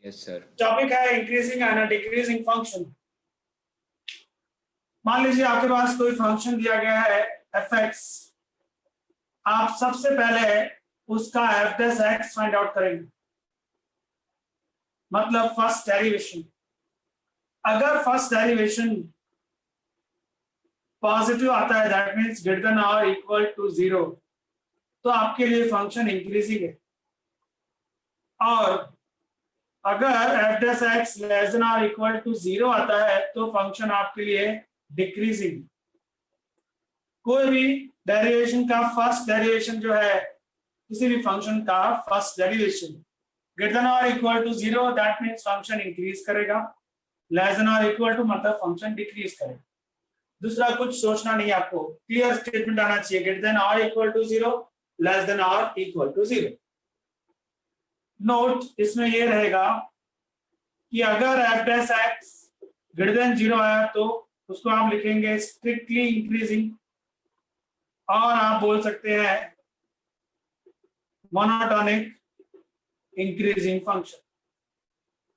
Yes sir. Topic है increasing and decreasing function. मान लीजिए आपके पास कोई फंक्शन दिया गया है f(x), आप सबसे पहले उसका f(x) फाइंड आउट करेंगे, मतलब फर्स्ट डेरिवेशन। अगर फर्स्ट डेरिवेशन पॉजिटिव आता है, दैट मींस ग्रेटर देन और इक्वल टू 0, तो आपके लिए फंक्शन इंक्रीजिंग है। और अगर f(x) लेस देन और इक्वल टू 0 आता है तो फंक्शन आपके लिए डिक्रीजिंग। कोई भी डेरिवेशन का फर्स्ट डेरिवेशन जो है, किसी भी फंक्शन का फर्स्ट डेरिवेशन ग्रेटर देन और equal to 0, that means function increase करेगा। लेस देन और इक्वल टू मतलब फंक्शन डिक्रीज करेगा। दूसरा कुछ सोचना नहीं, आपको क्लियर स्टेटमेंट आना चाहिए, ग्रेटर देन और इक्वल टू 0, लेस देन और इक्वल टू 0। नोट इसमें ये रहेगा कि अगर f(x) ग्रेटर देन 0 आया तो उसको आप लिखेंगे स्ट्रिक्टली इंक्रीजिंग, और आप बोल सकते हैं monotonic increasing function.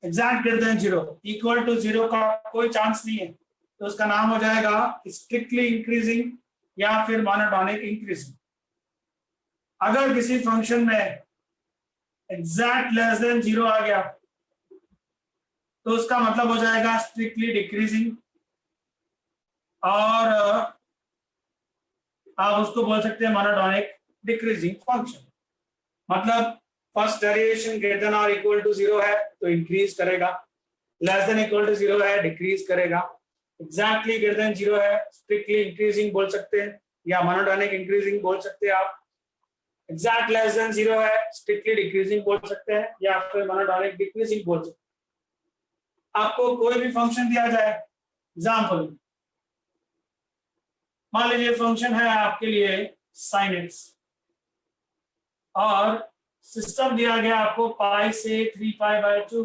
Exact greater than 0, equal to 0 का कोई चांस नहीं है, तो उसका नाम हो जाएगा स्ट्रिक्टली इंक्रीजिंग या फिर मोनोटोनिक इंक्रीजिंग। अगर किसी फंक्शन में एग्जैक्ट लेस देन 0 आ गया तो उसका मतलब हो जाएगा स्ट्रिक्टली डिक्रीजिंग, और आप उसको बोल सकते हैं मोनोटोनिक डिक्रीजिंग फंक्शन। मतलब फर्स्ट डेरिवेशन ग्रेटर देन और इक्वल टू 0 है तो इंक्रीज करेगा, लेस देन इक्वल टू 0 है डिक्रीज करेगा, एग्जैक्टली ग्रेटर देन 0 है स्ट्रिक्टली इंक्रीजिंग बोल सकते हैं या मोनोटोनिक इंक्रीजिंग बोल सकते हैं आप। एग्जैक्ट लेस देन 0 है स्ट्रिक्टली डिक्रीजिंग बोल सकते हैं या फिर मोनोटोनिक डिक्रीजिंग बोल सकते हैं। आपको कोई भी फंक्शन दिया जाए, एग्जांपल मान लीजिए फंक्शन है आपके लिए sin x, और सिस्टम दिया गया आपको पाई से 3π/2,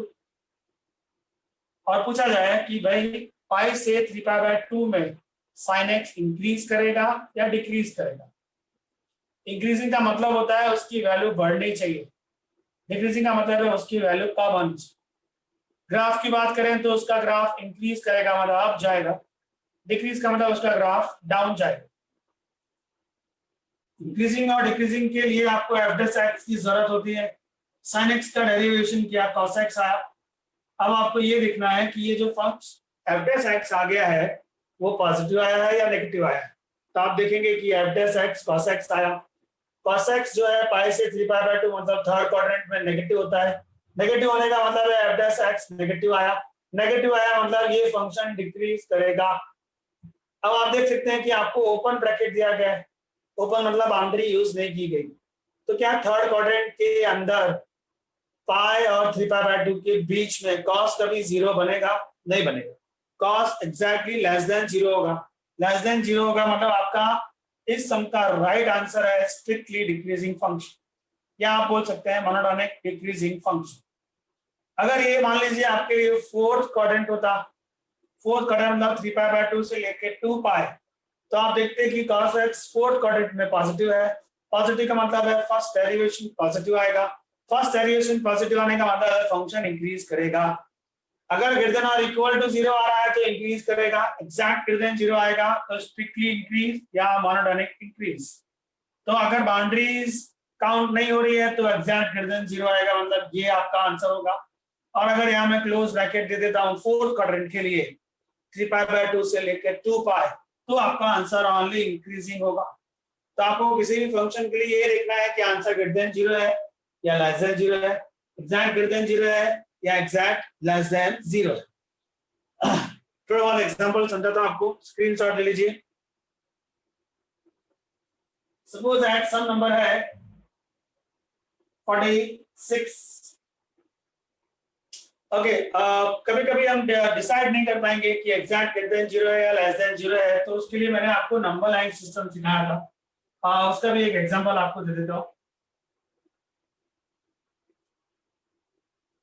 और पूछा जाए कि भाई पाई से 3π/2 में sin x इंक्रीज करेगा या डिक्रीज करेगा। इंक्रीजिंग का मतलब होता है उसकी वैल्यू बढ़नी चाहिए, डिक्रीजिंग का मतलब है उसकी वैल्यू कम आनी चाहिए। ग्राफ की बात करें तो उसका ग्राफ इंक्रीज करेगा मतलब अप जाएगा, डिक्रीज का मतलब उसका ग्राफ डाउन जाएगा। इंक्रीजिंग और डिक्रीजिंग के लिए आपको f(x) की जरूरत होती है। sin x का डेरिवेशन किया, cos x आया। अब आपको ये देखना है कि ये जो फंक्शन f(x) आ गया है वो पॉजिटिव आया है या नेगेटिव आया है। तो आप देखेंगे कि f(x) cos x आया। cos x जो है पाई से 3π/2 मतलब थर्ड क्वाड्रेंट में नेगेटिव होता है। नेगेटिव होने का मतलब है f(x) नेगेटिव आया। नेगेटिव आया मतलब ये फंक्शन डिक्रीज करेगा। अब आप देख सकते हैं कि आपको ओपन ब्रैकेट दिया गया है, ओपन मतलब बाउंड्री यूज नहीं की गई, तो क्या थर्ड क्वाड्रेंट के अंदर पाई और 3π/2 के बीच में cos कभी 0 बनेगा? नहीं बनेगा। cos एग्जैक्टली लेस देन 0 होगा। लेस देन 0 होगा मतलब आपका इस सम का राइट आंसर है स्ट्रिक्टली डिक्रीजिंग फंक्शन, या आप बोल सकते हैं मोनोटोनिक डिक्रीजिंग फंक्शन। अगर ये मान लीजिए आपके लिए फोर्थ क्वाड्रेंट होता, फोर्थ क्वाड्रेंट मतलब 3π/2 से लेके 2π, तो आप देखते हैं कि cos x फोर्थ क्वाड्रेंट में पॉजिटिव है। पॉजिटिव का मतलब है फर्स्ट डेरिवेशन पॉजिटिव आएगा। फर्स्ट डेरिवेशन पॉजिटिव आने का मतलब है फंक्शन इंक्रीज करेगा। अगर ग्रेटर देन और इक्वल टू 0 आ रहा है तो इंक्रीज करेगा, एग्जैक्ट ग्रेटर देन 0 आएगा तो स्ट्रिक्टली इंक्रीज या मोनोटोनिक इंक्रीज। तो अगर बाउंड्रीज काउंट नहीं हो रही है तो एग्जैक्ट ग्रेटर देन 0 आएगा, मतलब ये आपका आंसर होगा। और अगर यहाँ मैं क्लोज ब्रैकेट दे देता हूँ फोर्थ क्वाड्रेंट के लिए 3π/2 से लेकर 2π, तो आपका आंसर ओनली इंक्रीजिंग होगा। तो आपको किसी भी फंक्शन के लिए ये देखना है कि आंसर ग्रेटर देन 0 है या लेस देन 0 है, एग्जैक्ट ग्रेटर देन 0 है या एग्जैक्ट लेस देन 0 है। थोड़ा बहुत एग्जांपल समझाता हूं आपको, स्क्रीनशॉट ले लीजिए। सपोज दैट सम नंबर है 46। ओके, कभी कभी हम डिसाइड नहीं कर पाएंगे कि एग्जैक्ट ग्रेटर देन 0 है या लेस देन 0 है, तो उसके लिए मैंने आपको नंबर लाइन सिस्टम सिखाया था। उसका भी एक एग्जांपल आपको दे देता हूं।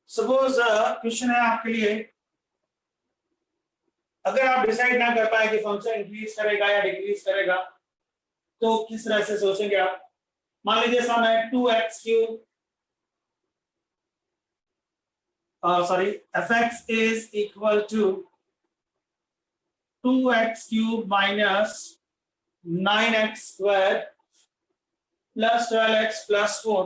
सपोज क्वेश्चन है आपके लिए, अगर आप डिसाइड ना कर पाए कि फंक्शन इंक्रीज करेगा या डिक्रीज करेगा तो किस तरह से सोचेंगे आप। मान लीजिए सम है 2x³ sorry, fx is equal to 2x cube minus 9x square plus 12x plus 4,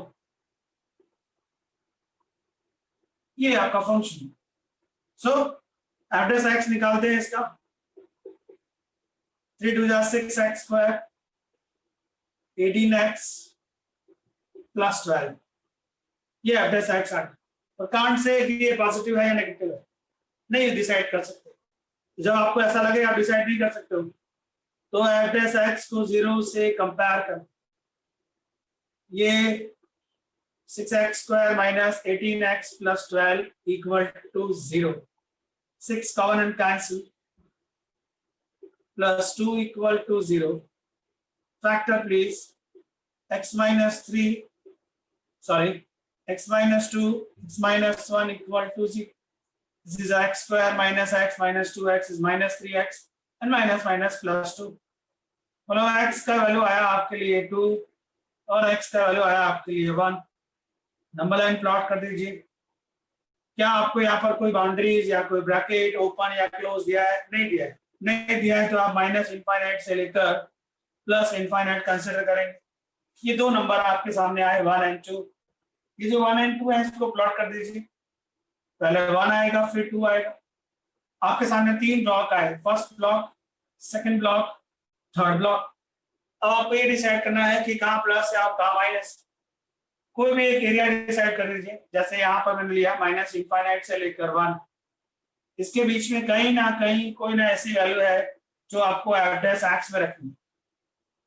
ये आपका फंक्शन। सो एड्रेस x निकालते हैं इसका, 3 2 6x स्क्वायर 18x प्लस 12, ये एड्रेस x आ गया। और कांट से कि ये पॉजिटिव है या नेगेटिव है, नहीं डिसाइड कर सकते। जब आपको ऐसा लगे आप डिसाइड नहीं कर सकते हो, तो एड्रेस x को 0 से कंपेयर कर, ये 6x square minus 18x plus 12 equal to 0, 6 common and cancel, plus 2 equal to 0, factor please, x minus 3, sorry, x minus 2, x minus 1 equal to 0. This is x square minus x minus 2x is minus 3x and minus minus plus 2. मतलब x का value आया आपके लिए 2 और x का value आया आपके लिए 1। नंबर लाइन प्लॉट कर दीजिए। क्या आपको यहाँ पर कोई बाउंड्रीज या कोई ब्रैकेट ओपन या क्लोज दिया है? नहीं दिया है। नहीं दिया है तो आप माइनस इनफाइनाइट से लेकर प्लस इनफाइनाइट कंसिडर करेंगे। ये दो नंबर आपके सामने आए 1 एंड 2। ये जो 1 एंड 2 है इसको प्लॉट कर दीजिए। पहले 1 आएगा फिर 2 आएगा। आपके सामने 3 ब्लॉक आए, first block, second block, third block. अब आपको ये डिसाइड करना है कि कहाँ प्लस है और कहाँ माइनस। कोई भी एक एरिया डिसाइड कर दीजिए। जैसे यहाँ पर मैंने लिया माइनस इनफाइनाइट से लेकर 1, इसके बीच में कहीं ना कहीं कोई ना ऐसी वैल्यू है जो आपको एड्रेस एक्स में रखनी है।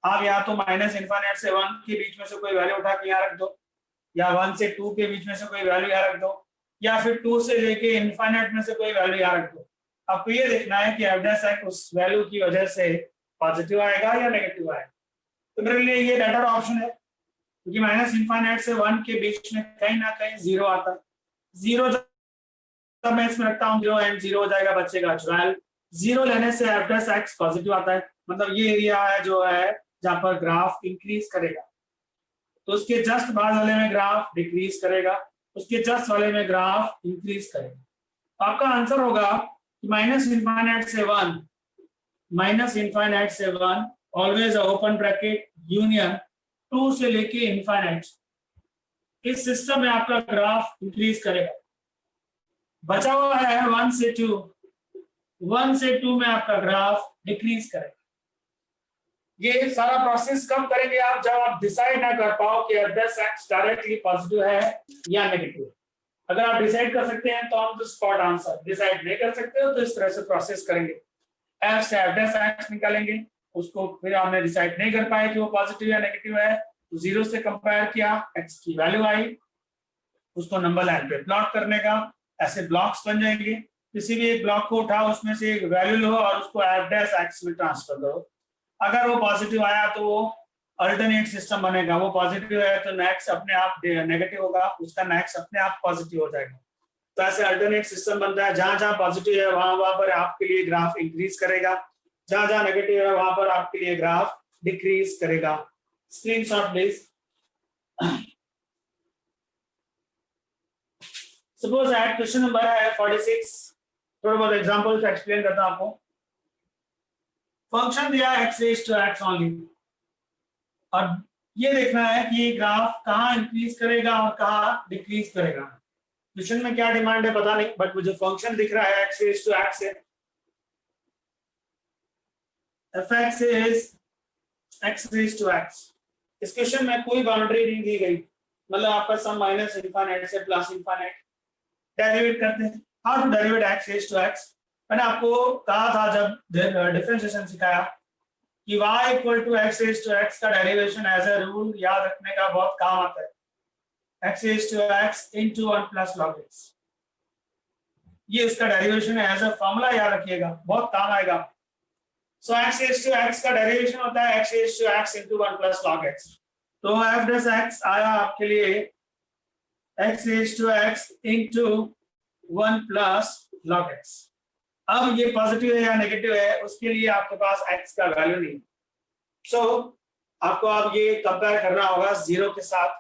आप या तो माइनस इनफाइनाइट से 1 के बीच में से कोई वैल्यू उठा के यहाँ रख दो, या 1 से 2 के बीच में से कोई वैल्यू यहाँ रख दो, या फिर 2 से लेके इनफाइनाइट में से कोई वैल्यू यहाँ रख दो। आपको ये देखना है कि एड्रेस एक्स उस वैल्यू की वजह से पॉजिटिव आएगा या नेगेटिव आएगा। तो मेरे लिए ये बेटर ऑप्शन है, क्योंकि माइनस इनफाइनाइट से 1 के बीच में कहीं ना कहीं 0 आता है। 0 जब मैं इसमें रखता हूँ 0 एंड 0 हो जाएगा, बचेगा 12। 0 लेने से एड्रेस एक्स पॉजिटिव आता है, मतलब ये एरिया है जो है जहाँ पर ग्राफ इंक्रीज करेगा। तो उसके जस्ट बाद वाले में ग्राफ डिक्रीज करेगा, उसके जस्ट वाले में ग्राफ इंक्रीज करेगा। आपका आंसर होगा कि माइनस इनफाइनाइट से 1 ऑलवेज ओपन ब्रैकेट यूनियन 2 से लेके इनफाइनाइट, इस सिस्टम में आपका ग्राफ इंक्रीज करेगा। बचा हुआ है 1 से 2, 1 से 2 में आपका ग्राफ डिक्रीज करेगा। ये सारा प्रोसेस कब करेंगे आप? जब आप डिसाइड ना कर पाओ कि एड्रेस एक्स डायरेक्टली पॉजिटिव है या नेगेटिव। अगर आप डिसाइड कर सकते हैं तो हम तो स्पॉट आंसर, डिसाइड नहीं कर सकते हो तो इस तरह से प्रोसेस करेंगे। एफ से एड्रेस एक्स निकालेंगे, उसको फिर हमने डिसाइड नहीं कर पाए कि वो पॉजिटिव या नेगेटिव है, तो 0 से कंपेयर किया, एक्स की वैल्यू आई, उसको नंबर लाइन पे प्लॉट करने का। ऐसे ब्लॉक्स बन जाएंगे। किसी भी एक ब्लॉक को उठाओ, उसमें से एक वैल्यू लो और उसको एड्रेस एक्स में ट्रांसफर करो। अगर वो पॉजिटिव आया तो वो अल्टरनेट सिस्टम बनेगा, वो पॉजिटिव है तो नेक्स्ट अपने आप नेगेटिव होगा, उसका नेक्स्ट अपने आप पॉजिटिव हो जाएगा। तो ऐसे अल्टरनेट सिस्टम बनता है। जहां जहां पॉजिटिव है वहां पर आपके लिए ग्राफ इंक्रीज करेगा, जहां जहां नेगेटिव है वहां पर आपके लिए ग्राफ डिक्रीज करेगा। Screenshot please. Suppose at question number है 46, थोड़ा बहुत एग्जांपल एक्सप्लेन करता हूं आपको। फंक्शन दिया x raise to x only, और ये देखना है कि ग्राफ कहाँ इंक्रीज करेगा और कहाँ डिक्रीज करेगा। क्वेश्चन में क्या डिमांड है पता नहीं, बट मुझे फंक्शन दिख रहा है x रेज़ टू x है, fx is x raise to x। इस क्वेश्चन में कोई बाउंड्री नहीं दी गई, मतलब आपका सम माइनस इनफाइनाइट से प्लस इनफाइनाइट। डेरिवेट करते हैं। How to derivate x raise to x? मैंने आपको कहा था जब डिफरेंशिएशन सिखाया कि y equal to x raise to x का डेरिवेशन एज अ रूल याद रखने का बहुत काम आता है। x raise to x into 1 plus log x, ये इसका डेरिवेशन है। एज अ फॉर्मूला याद रखिएगा, बहुत काम आएगा। So x raise to x का डेरिवेशन होता है x raise to x into 1 plus log x। तो f डैश x आया आपके लिए x raise to x into 1 plus log x। अब ये पॉजिटिव है या नेगेटिव है उसके लिए आपके पास x का वैल्यू नहीं। सो आपको अब ये कंपेयर करना होगा 0 के साथ।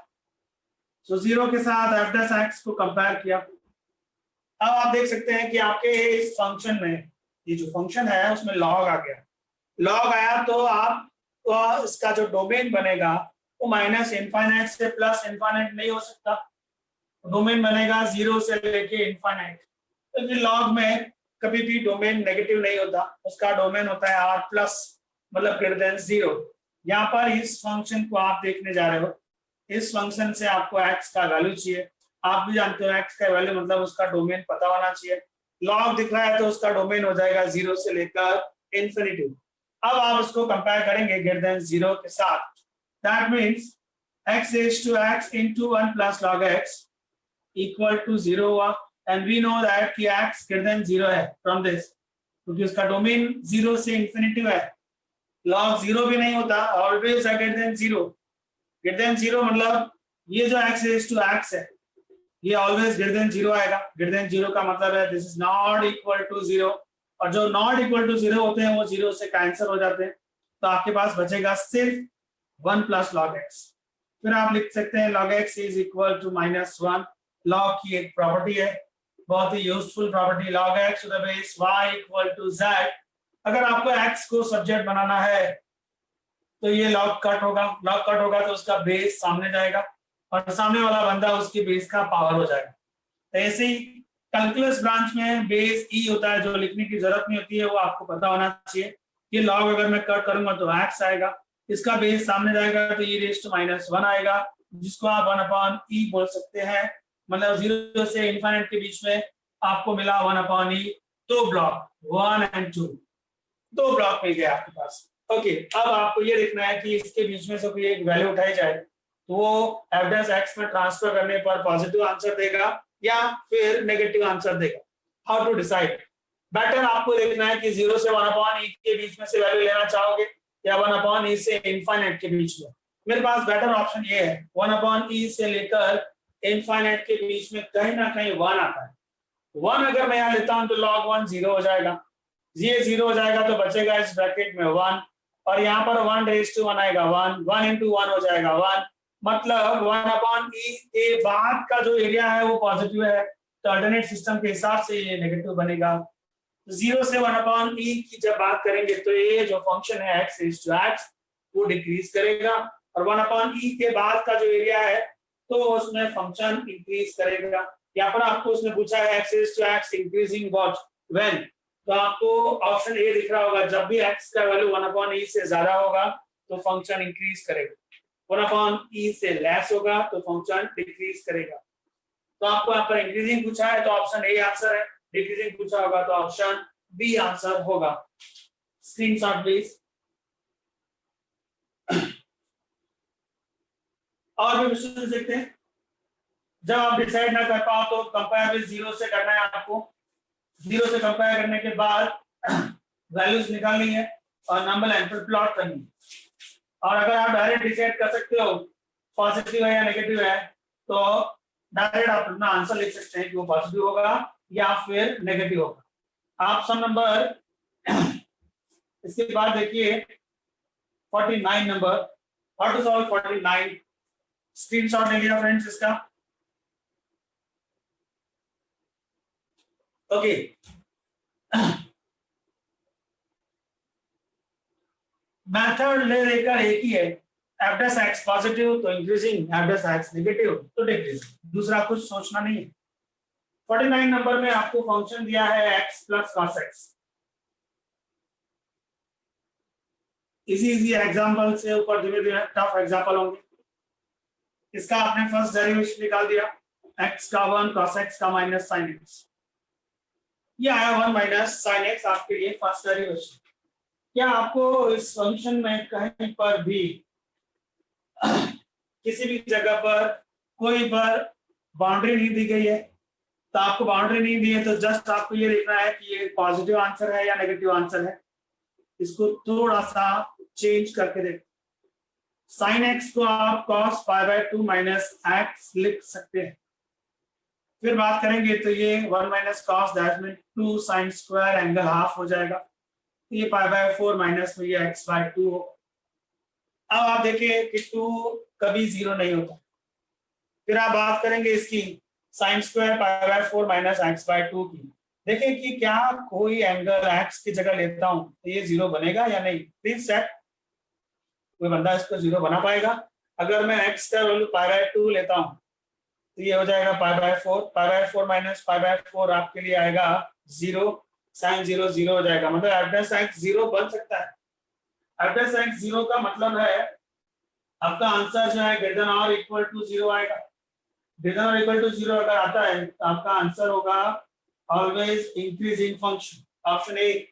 सो 0 के साथ f डैश x को कंपेयर किया, अब आप देख सकते हैं कि आपके इस फंक्शन में ये जो फंक्शन है उसमें लॉग आ गया। लॉग आया तो आप तो इसका जो डोमेन बनेगा वो माइनस इनफाइनाइट से प्लस इनफाइनाइट नहीं हो सकता। डोमेन बनेगा 0 से लेके इनफाइनाइट। तो ये लॉग में कभी भी डोमेन नेगेटिव नहीं होता, उसका डोमेन होता है r प्लस मतलब ग्रेटर देन 0। यहाँ पर इस फंक्शन को आप देखने जा रहे हो, इस फंक्शन से आपको x का वैल्यू चाहिए। आप भी जानते हो x का वैल्यू मतलब उसका डोमेन पता होना चाहिए। लॉग दिख रहा है तो उसका डोमेन हो जाएगा 0 से लेकर इन्फिनिटी। अब आप इसको कंपेयर करेंगे ग्रेटर देन 0 के साथ। That means x raised to x into 1 plus log x equal to 0 हुआ, and we know that कि x greater than 0 है from this, क्योंकि उसका डोमेन 0 से इन्फिनिटी है। log 0 भी नहीं होता, always है greater than 0। greater than 0 मतलब ये जो x raised to x है ये always greater than 0 आएगा। greater than 0 का मतलब है this is not equal to 0, और जो not equal to 0 होते हैं वो 0 से कैंसिल हो जाते हैं, तो आपके पास बचेगा सिर्फ 1 plus log x। फिर आप लिख सकते हैं log x is equal to -1। log की एक प्रॉपर्टी है, बहुत ही useful property, log x to the base y equal to z। अगर आपको x को सब्जेक्ट बनाना है तो ये log कट होगा, log कट होगा तो उसका बेस सामने जाएगा और सामने वाला बंदा उसके बेस का पावर हो जाएगा। तो ऐसे ही कैलकुलस ब्रांच में बेस ई होता है, जो लिखने की जरूरत नहीं होती है, वो आपको पता होना चाहिए। ये log अगर मैं कट करूंगा तो x आएगा, इसका बेस सामने जाएगा तो e रेज़ टू -1 आएगा, जिसको आप 1/e बोल सकते हैं। मतलब 0 से इनफाइनाइट के बीच में आपको मिला 1/e। दो ब्लॉक 1 और 2, दो ब्लॉक मिल गया आपके पास। ओके, अब आपको ये देखना है कि इसके बीच में से कोई एक वैल्यू उठाई जाए तो वो f डैश x में ट्रांसफर करने पर पॉजिटिव आंसर देगा या फिर नेगेटिव आंसर देगा। How to decide? बेटर आपको देखना है कि 0 से 1/e के बीच में से वैल्यू लेना चाहोगे या 1/e से इनफाइनाइट के बीच में। मेरे पास बेटर ऑप्शन ये है, 1/e से लेकर इनफाइनाइट के बीच में कहीं ना कहीं 1 आता है। 1 अगर मैं यहाँ लेता हूँ तो log 1 0 हो जाएगा, ये 0 हो जाएगा तो बचेगा इस ब्रैकेट में 1, और यहाँ पर 1 रेज़ टू 1 आएगा 1, 1 into 1 हो जाएगा 1। मतलब 1/e के बाद का जो एरिया है वो पॉजिटिव है, तो अल्टरनेट सिस्टम के हिसाब से ये नेगेटिव बनेगा। 0 से 1/e की जब बात करेंगे तो ये जो फंक्शन है x रेज़ टू x वो डिक्रीज करेगा, और 1/e के बाद का जो एरिया है तो उसमें फंक्शन इंक्रीज करेगा। यहाँ पर आपको उसने पूछा है x raise to x increasing what when, तो आपको ऑप्शन ए दिख रहा होगा, जब भी x का वैल्यू 1/e से ज्यादा होगा तो फंक्शन इंक्रीज करेगा, 1/e से लेस होगा तो फंक्शन डिक्रीज करेगा। तो आपको यहाँ पर इंक्रीजिंग पूछा है तो ऑप्शन ए आंसर है, डिक्रीजिंग पूछा होगा तो ऑप्शन बी आंसर होगा। Screenshot please. और भी क्वेश्चन देखते हैं। जब आप डिसाइड ना कर पाओ तो कंपेयर विद 0 से करना है आपको। 0 से कंपेयर करने के बाद वैल्यूज निकालनी है और नंबर लाइन पर प्लॉट करनी है। और अगर आप डायरेक्ट डिसाइड कर सकते हो पॉजिटिव है या नेगेटिव है तो डायरेक्ट आप अपना आंसर लिख सकते हैं कि वो पॉजिटिव होगा या फिर नेगेटिव होगा। आप सम नंबर इसके बाद देखिए 49 number, how to solve 49। Screenshot ले लिया फ्रेंड्स इसका। ओके, मेथड ले लेकर एक ही है, f डैश x पॉजिटिव तो increasing, f dash x negative तो डिक्रीजिंग, दूसरा कुछ सोचना नहीं है। 49 नंबर में आपको फंक्शन दिया है x plus cos x। Easy example से ऊपर धीरे धीरे टफ एग्जांपल होंगे। इसका आपने फर्स्ट डेरिवेशन निकाल दिया, x का 1 cos x का माइनस sin x, ये आया 1 माइनस sin x आपके लिए फर्स्ट डेरिवेशन। क्या आपको इस फंक्शन में कहीं पर भी किसी भी जगह पर कोई पर बाउंड्री नहीं दी गई है? तो आपको बाउंड्री नहीं दी है तो जस्ट आपको ये देखना है कि ये पॉजिटिव आंसर है या नेगेटिव आंसर है। इसको थोड़ा सा चेंज करके देख, sin x को आप cos π/2 माइनस x लिख सकते हैं। फिर बात करेंगे तो ये 1 minus cos that mean 2 sin square angle half हो जाएगा, ये π/4 माइनस में ये x/2 हो। अब आप देखिए कि 2 कभी 0 नहीं होता। फिर आप बात करेंगे इसकी sine square pi by 4 minus x by 2 की। देखिए कि क्या कोई एंगल एक्स की जगह लेता हूं तो ये 0 बनेगा या नहीं। प्लीज चेक, कोई बंदा इसको 0 बना पाएगा? अगर मैं एक्स का वैल्यू पाई बाय 2 लेता हूं तो ये हो जाएगा पाई by 4, pi by 4 minus pi by 4 आपके लिए आएगा 0, साइन 0 0 हो जाएगा। मतलब एफ एक्स 0 बन सकता है। एफ एक्स 0 का मतलब है आपका आंसर जो है ग्रेटर और इक्वल टू 0 आएगा। ग्रेटर और इक्वल टू 0 अगर आता है तो आपका आंसर होगा always increasing function. Option A,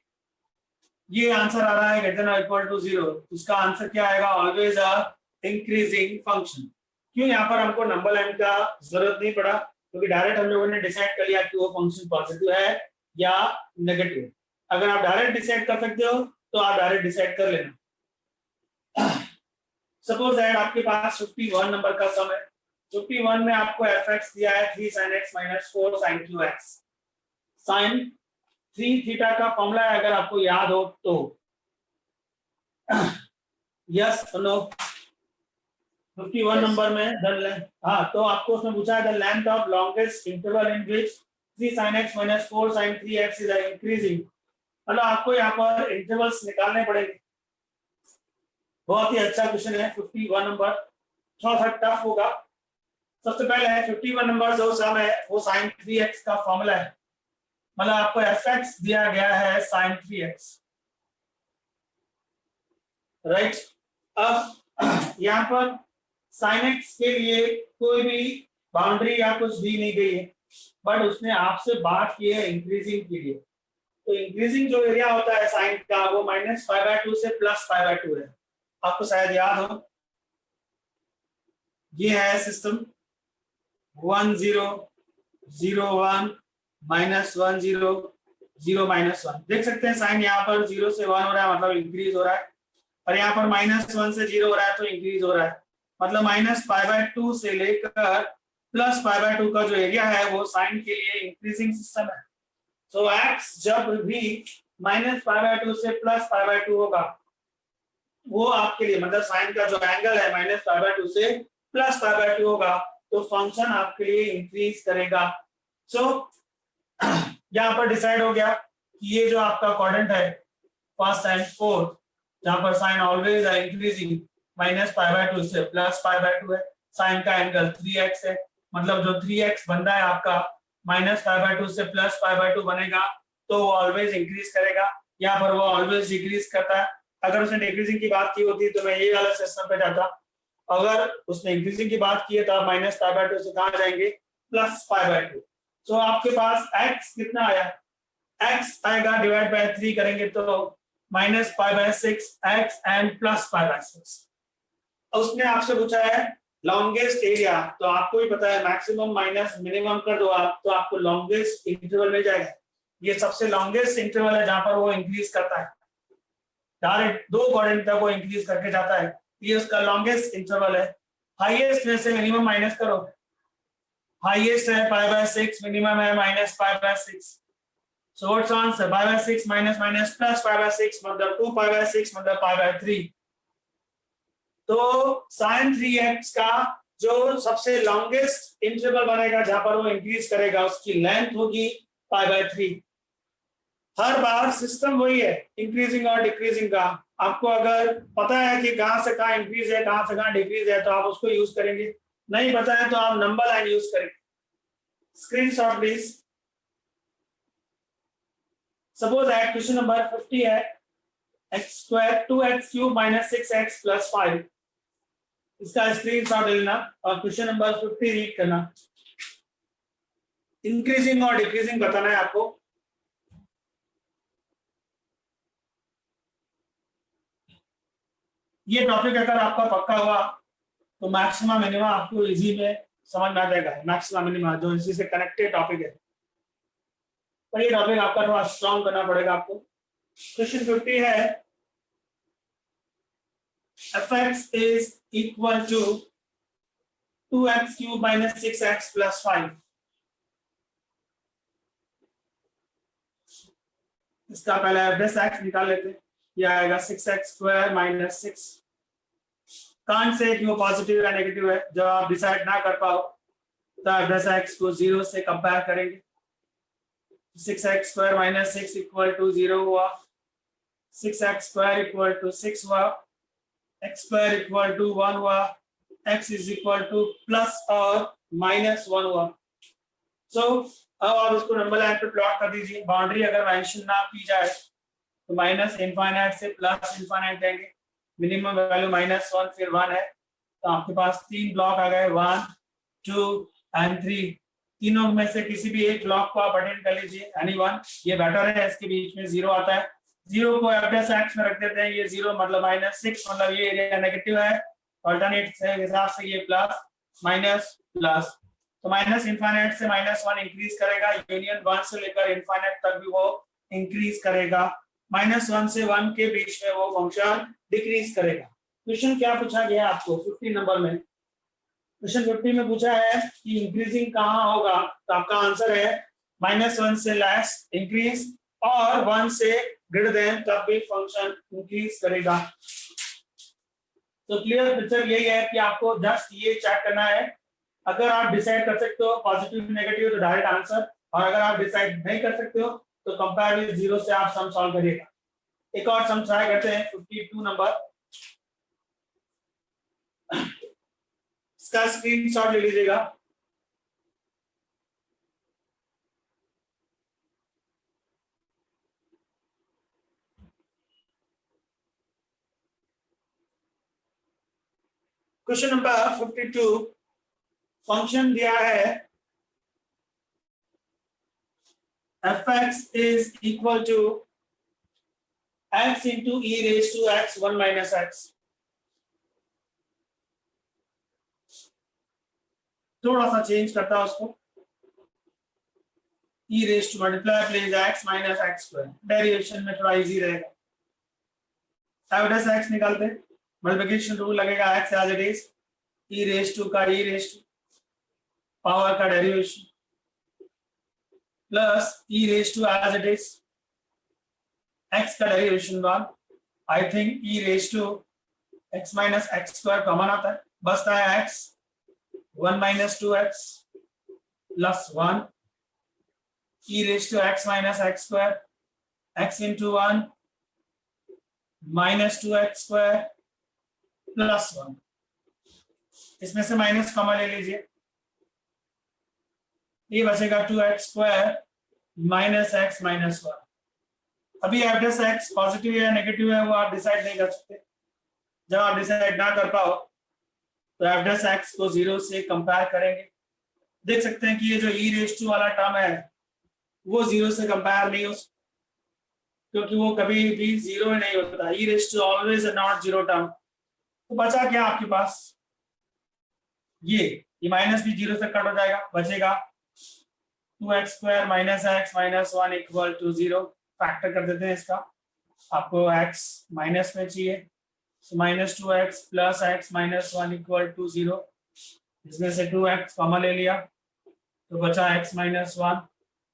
ये आंसर आ रहा है ग्रेटर और इक्वल टू 0, उसका आंसर क्या आएगा? Always a increasing function. क्यों यहाँ पर हमको नंबर लाइन का जरूरत नहीं पड़ा, क्योंकि डायरेक्ट हम लोगों ने डिसाइड कर लिया कि वो फंक्शन पॉजिटिव है या नेगेटिव। अगर आप डायरेक्ट डिसाइड कर सकते हो तो आप डायरेक्ट डिसाइड कर लेना। सपोज दैट आपके पास 51 नंबर का सम है। 51 में आपको fx दिया है 3 sin x minus 4 sin qx। sin 3 theta का फॉर्मूला है, अगर आपको याद हो तो। Yes no? 51 नंबर में हाँ, तो आपको उसमें पूछा है the length of longest interval in which 3 sin x minus 4 sin 3x is increasing. मतलब आपको यहाँ पर इंटरवल्स निकालने पड़ेंगे। बहुत ही अच्छा क्वेश्चन है 51 नंबर, थोड़ा सा टफ होगा। सबसे पहले 51 नंबर जो सम है वो sin 3x का फॉर्मूला है। मतलब आपको fx दिया गया है sin 3x, राइट। अब यहाँ पर sin x के लिए कोई भी बाउंड्री या कुछ दी नहीं गई है, बट उसने आपसे बात की है इंक्रीजिंग के लिए। तो इंक्रीजिंग जो एरिया होता है साइन का वो -π/2 से +π/2 है। आपको शायद याद हो, ये है सिस्टम 1 0 0 1 -1 0 0 -1। देख सकते हैं साइन यहाँ पर 0 से 1 हो रहा है, मतलब इंक्रीज हो रहा है, और यहाँ पर -1 से 0 हो रहा है तो इंक्रीज हो रहा है। मतलब -π/2 से लेकर +π/2 का जो एरिया है वो साइन के लिए इंक्रीजिंग सिस्टम है। तो x जब भी -π/2 से +π/2 होगा वो आपके लिए, मतलब साइन का जो एंगल है -π/2 से +π/2 होगा तो फंक्शन आपके लिए इंक्रीज करेगा। सो यहाँ पर डिसाइड हो गया कि ये जो आपका क्वाड्रेंट है फर्स्ट एंड फोर्थ, जहाँ पर साइन ऑलवेज है इंक्रीजिंग, -π/2 से +π/2 है, साइन का एंगल 3x है। मतलब जो 3x बन रहा है आपका -π/2 से +π/2 बनेगा तो वो ऑलवेज इंक्रीज करेगा। यहाँ पर वो ऑलवेज डिक्रीज करता है। अगर उसने डिक्रीजिंग की बात की होती तो मैं ये वाला सिस्टम पे जाता। अगर उसने इंक्रीजिंग की बात की है तो आप -π/2 से कहाँ जाएंगे? +π/2। तो आपके पास x कितना आया? x आएगा डिवाइड बाय 3 करेंगे तो -π/6 x एंड +π/6। उसने आपसे पूछा है लॉन्गेस्ट एरिया, तो आपको भी पता है मैक्सिमम माइनस मिनिमम कर दो आप तो आपको लॉन्गेस्ट इंटरवल मिल जाएगा। ये सबसे लॉन्गेस्ट इंटरवल है जहां पर वो इंक्रीज करता है, डायरेक्ट 2 क्वाड्रेंट तक वो इंक्रीज करके जाता है। ये उसका लॉन्गेस्ट इंटरवल है। हाईएस्ट में से मिनिमम माइनस करो, हाईएस्ट है π/6, मिनिमम है -π/6। So what's answer? π/6 minus minus plus π/6 मतलब 2π/6 मतलब π/3। तो sin 3x का जो सबसे लॉन्गेस्ट इंटरवल बनेगा जहां पर वो इंक्रीज करेगा उसकी लेंथ होगी π/3। हर बार सिस्टम वही है इंक्रीजिंग और डिक्रीजिंग का। आपको अगर पता है कि कहां से कहां इंक्रीज है कहां से कहां डिक्रीज है तो आप उसको यूज करेंगे, नहीं पता है तो आप नंबर लाइन यूज करेंगे। Screenshot please. Suppose that question number 50 है x² 2x³ - 6x + 5। इसका स्क्रीनशॉट लेना और क्वेश्चन नंबर 50 रीड करना। इंक्रीजिंग और डिक्रीजिंग बताना है आपको। ये टॉपिक अगर आपका पक्का हुआ तो मैक्सिमम मिनिमम आपको इजी में समझ में आ जाएगा। मैक्सिमम मिनिमम जो इसी से कनेक्टेड टॉपिक है, पर ये टॉपिक आपका थोड़ा स्ट्रॉन्ग करना पड़ेगा आपको। क्वेश्चन 50 है fx is equal to 2x³ - 6x + 5। इसका पहले एवरेज x निकाल लेते हैं। ये आएगा 6x² - 6। कांट से कि वो पॉजिटिव या नेगेटिव है। जब आप डिसाइड ना कर पाओ तो f(x) को 0 से कंपेयर करेंगे। 6x² - 6 = 0 हुआ, 6x² = 6 हुआ, x² = 1 हुआ, x = प्लस और माइनस 1 हुआ। सो अब आप इसको नंबर लाइन पे प्लॉट कर दीजिए। बाउंड्री अगर मेंशन ना की जाए तो माइनस इनफाइनाइट से प्लस इनफाइनाइट देंगे, मिनिमम वैल्यू -1 फिर 1 है, तो आपके पास 3 ब्लॉक आ गए, 1 2 एंड 3। तीनों में से किसी भी एक ब्लॉक को आप अटेंड कर लीजिए, एनी वन, ये बेटर है, इसके बीच में 0 आता है। 0 को f(x) में रख देते हैं, ये 0 मतलब -6 मतलब ये एरिया नेगेटिव है, अल्टरनेट से हिसाब से ये प्लस माइनस प्लस, तो माइनस इनफाइनाइट से -1 इंक्रीज करेगा, यूनियन 1 से लेकर इनफाइनाइट तक भी वो इंक्रीज करेगा, -1 से 1 के बीच में वो फंक्शन डिक्रीज करेगा। क्वेश्चन क्या पूछा गया आपको 50 नंबर में? क्वेश्चन 50 में पूछा है कि इंक्रीजिंग कहाँ होगा, तो आपका आंसर है -1 से लेस इंक्रीज और 1 से ग्रेटर देन तब भी फंक्शन इंक्रीज करेगा। तो क्लियर पिक्चर यही है कि आपको जस्ट ये चेक करना है। अगर आप डिसाइड कर सकते हो पॉजिटिव नेगेटिव तो डायरेक्ट आंसर, और अगर आप डिसाइड नहीं कर सकते हो तो कंपेयर विद 0 से आप सम सॉल्व करिएगा। एक और सम ट्राई करते हैं 52 नंबर, इसका स्क्रीनशॉट ले लीजिएगा। क्वेश्चन नंबर 52, फंक्शन दिया है f(x) is equal to x into e raised to x 1 minus x। थोड़ा सा चेंज करता है उसको, e raised to multiply place x minus x square, derivation में थोड़ा इजी रहेगा। f(x) निकालते हैं, मल्टीप्लिकेशन रूल लगेगा x as it is, e raised to का e raised to पावर का derivation plus e raised to as it is x का derivation 1, I think e raised to x minus x square common आता है, बचता है x 1 minus 2x plus 1 e raised to x minus x square, x into 1 minus 2x square plus 1, इसमें से minus common ले लीजिए, ये बचेगा 2x square minus x minus 1। अभी f(x) पॉजिटिव या नेगेटिव है वो आप डिसाइड नहीं कर सकते। जब आप डिसाइड ना कर पाओ तो f(x) को 0 से कंपेयर करेंगे। देख सकते हैं कि ये जो e raised to वाला टर्म है वो 0 से कंपेयर नहीं हो सकता, क्योंकि वो कभी भी 0 नहीं होता, e raised to always a not zero term. तो बचा क्या आपके पास, ये माइनस भी 0 से कट हो जाएगा, बचेगा 2x square minus x minus 1 equal to 0। Factor कर देते हैं इसका, आपको x माइनस में चाहिए, so minus 2x plus x minus 1 equal to 0। इसमें से 2x कॉमन ले लिया तो बचा x minus 1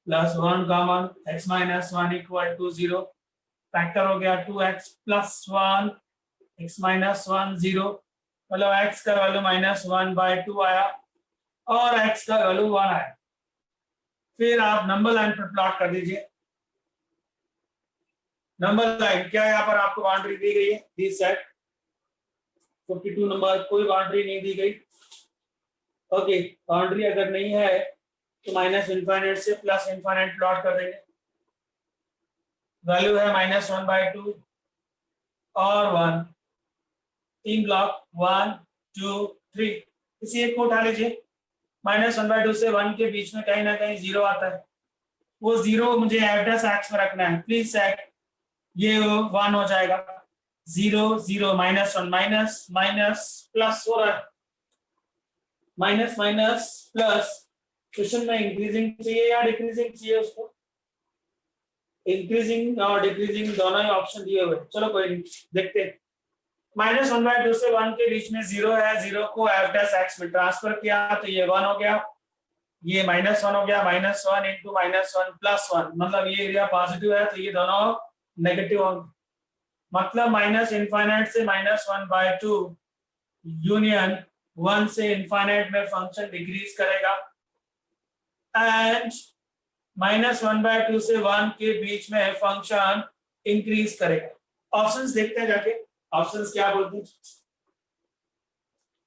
plus 1 common, x minus 1 equal to 0। Factor हो गया 2x plus 1 x minus 1 0, मतलब x का वैल्यू -1/2 आया और x का वैल्यू 1 आया। फिर आप नंबर लाइन पर प्लॉट कर दीजिए। नंबर लाइन क्या है, यहाँ पर आपको बाउंड्री दी गई है, दिस सेट 52 नंबर कोई बाउंड्री नहीं दी गई। ओके, बाउंड्री अगर नहीं है तो माइनस इनफाइनाइट से प्लस इनफाइनाइट प्लॉट कर देंगे। वैल्यू है -1/2 और 1, 3 ब्लॉक 1 2 3, किसी एक को उठा लीजिए। -1/2 से 1 के बीच में कहीं ना कहीं 0 आता है, वो 0 मुझे f(x) में रखना है, प्लीज सेट, ये 1 हो जाएगा, 0 0 -1 माइनस माइनस प्लस हो रहा है, माइनस माइनस प्लस। क्वेश्चन में इंक्रीजिंग चाहिए या डिक्रीजिंग चाहिए उसको, इंक्रीजिंग और डिक्रीजिंग दोनों ही ऑप्शन दिए हुए, चलो कोई नहीं, देखते हैं। -1/2 से 1 के बीच में 0 है, 0 को f(x) में ट्रांसफर किया तो ये 1 हो गया, ये -1 हो गया, -1 इंटू -1 प्लस 1, मतलब ये एरिया पॉजिटिव है तो ये दोनों नेगेटिव होंगे, मतलब माइनस इनफाइनाइट से -1/2 यूनियन 1 से इनफाइनाइट में फंक्शन डिक्रीज करेगा, एंड -1/2 से 1 के बीच में फंक्शन इंक्रीज करेगा। ऑप्शंस देखते हैं जाके, ऑप्शंस क्या बोलते हैं।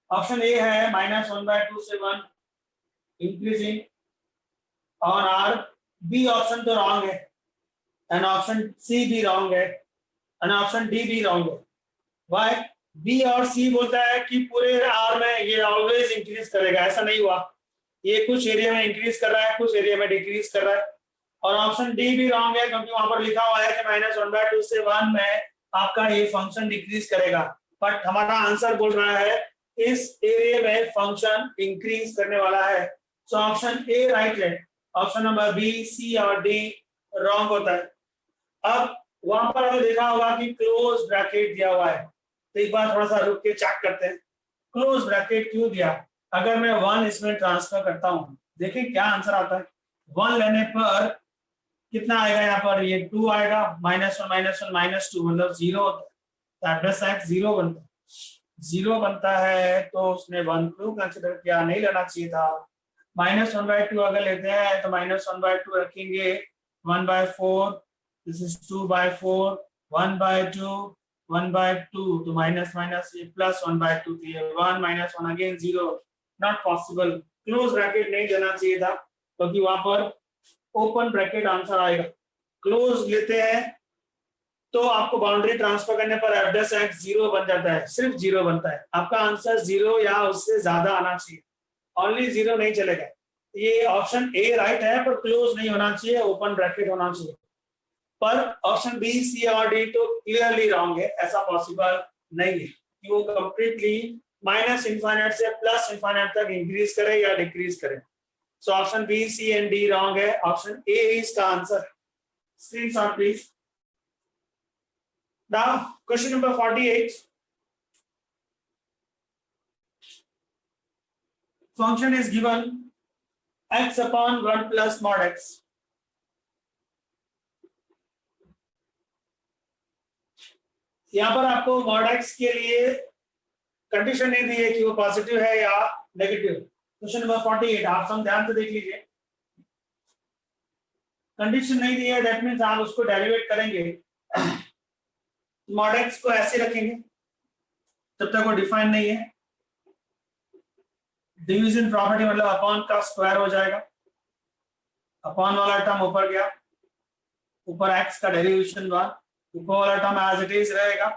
ऑप्शन ए है -1/2 से 1 increasing on R. B option तो रॉन्ग है, एंड ऑप्शन सी भी रॉन्ग है, एंड ऑप्शन डी भी रॉन्ग है। वाई? बी और सी बोलता है कि पूरे आर में ये ऑलवेज इंक्रीज करेगा, ऐसा नहीं हुआ। ये कुछ एरिया में इंक्रीज कर रहा है, कुछ एरिया में डिक्रीज कर रहा है। और ऑप्शन डी भी रॉन्ग है, क्योंकि वहां पर लिखा हुआ है कि -1/2 से 1 में आपका ये फंक्शन डिक्रीज करेगा, बट हमारा आंसर बोल रहा है इस एरिया में फंक्शन इंक्रीज करने वाला है। सो ऑप्शन ए राइट है, ऑप्शन नंबर बी, सी और डी रॉन्ग होता है। अब वहां पर हमें देखा होगा कि क्लोज ब्रैकेट दिया हुआ है, तो एक बार थोड़ा सा रुक के चेक करते हैं क्लोज ब्रैकेट क्यों दिया। अगर मैं 1 इसमें ट्रांसफर करता हूँ, देखिए क्या आंसर आता है। 1 लेने पर कितना आएगा, यहाँ पर ये 2 आएगा, -1 -2 मतलब 0 होता है, एड्रेस एक्स 0 बनता है। 0 बनता है तो उसने 1 क्यों कंसिडर किया, नहीं लेना चाहिए था। -1/2 अगर लेते हैं तो -1/2 रखेंगे, 1/4, दिस इज 2/4, 1/2, 1/2, तो माइनस माइनस ये प्लस 1/2, तो ये 1 -1 again 0, not possible. Close bracket नहीं देना चाहिए था, क्योंकि वहां पर ओपन ब्रैकेट आंसर आएगा। क्लोज लेते हैं तो आपको बाउंड्री ट्रांसफर करने पर एफ एक्स 0 बन जाता है, सिर्फ 0 बनता है। आपका आंसर 0 या उससे ज्यादा आना चाहिए, ओनली 0 नहीं चलेगा। ये ऑप्शन ए राइट है, पर क्लोज नहीं होना चाहिए, ओपन ब्रैकेट होना चाहिए। पर ऑप्शन बी, सी और डी तो क्लियरली रॉन्ग है, ऐसा पॉसिबल नहीं है कि वो कंप्लीटली -इनफाइनाइट से +इनफाइनाइट तक इंक्रीज करे या डिक्रीज करे। So option B, C and D wrong है, ऑप्शन ए इज का answer. Screenshot please. Now question number 48, function is given x upon 1 plus mod x. यहाँ पर आपको mod x के लिए कंडीशन नहीं दी है कि वो पॉजिटिव है या नेगेटिव। क्वेश्चन नंबर 48 आप सब ध्यान से देख लीजिए, कंडीशन नहीं दी है, दैट मींस आप उसको डेरिवेट करेंगे। mod x को ऐसे रखेंगे जब तक वो डिफाइन नहीं है। डिवीजन प्रॉपर्टी मतलब अपॉन का स्क्वायर हो जाएगा, अपॉन वाला टर्म ऊपर गया, ऊपर x का डेरिवेशन हुआ, ऊपर वाला टर्म एज इट इज रहेगा,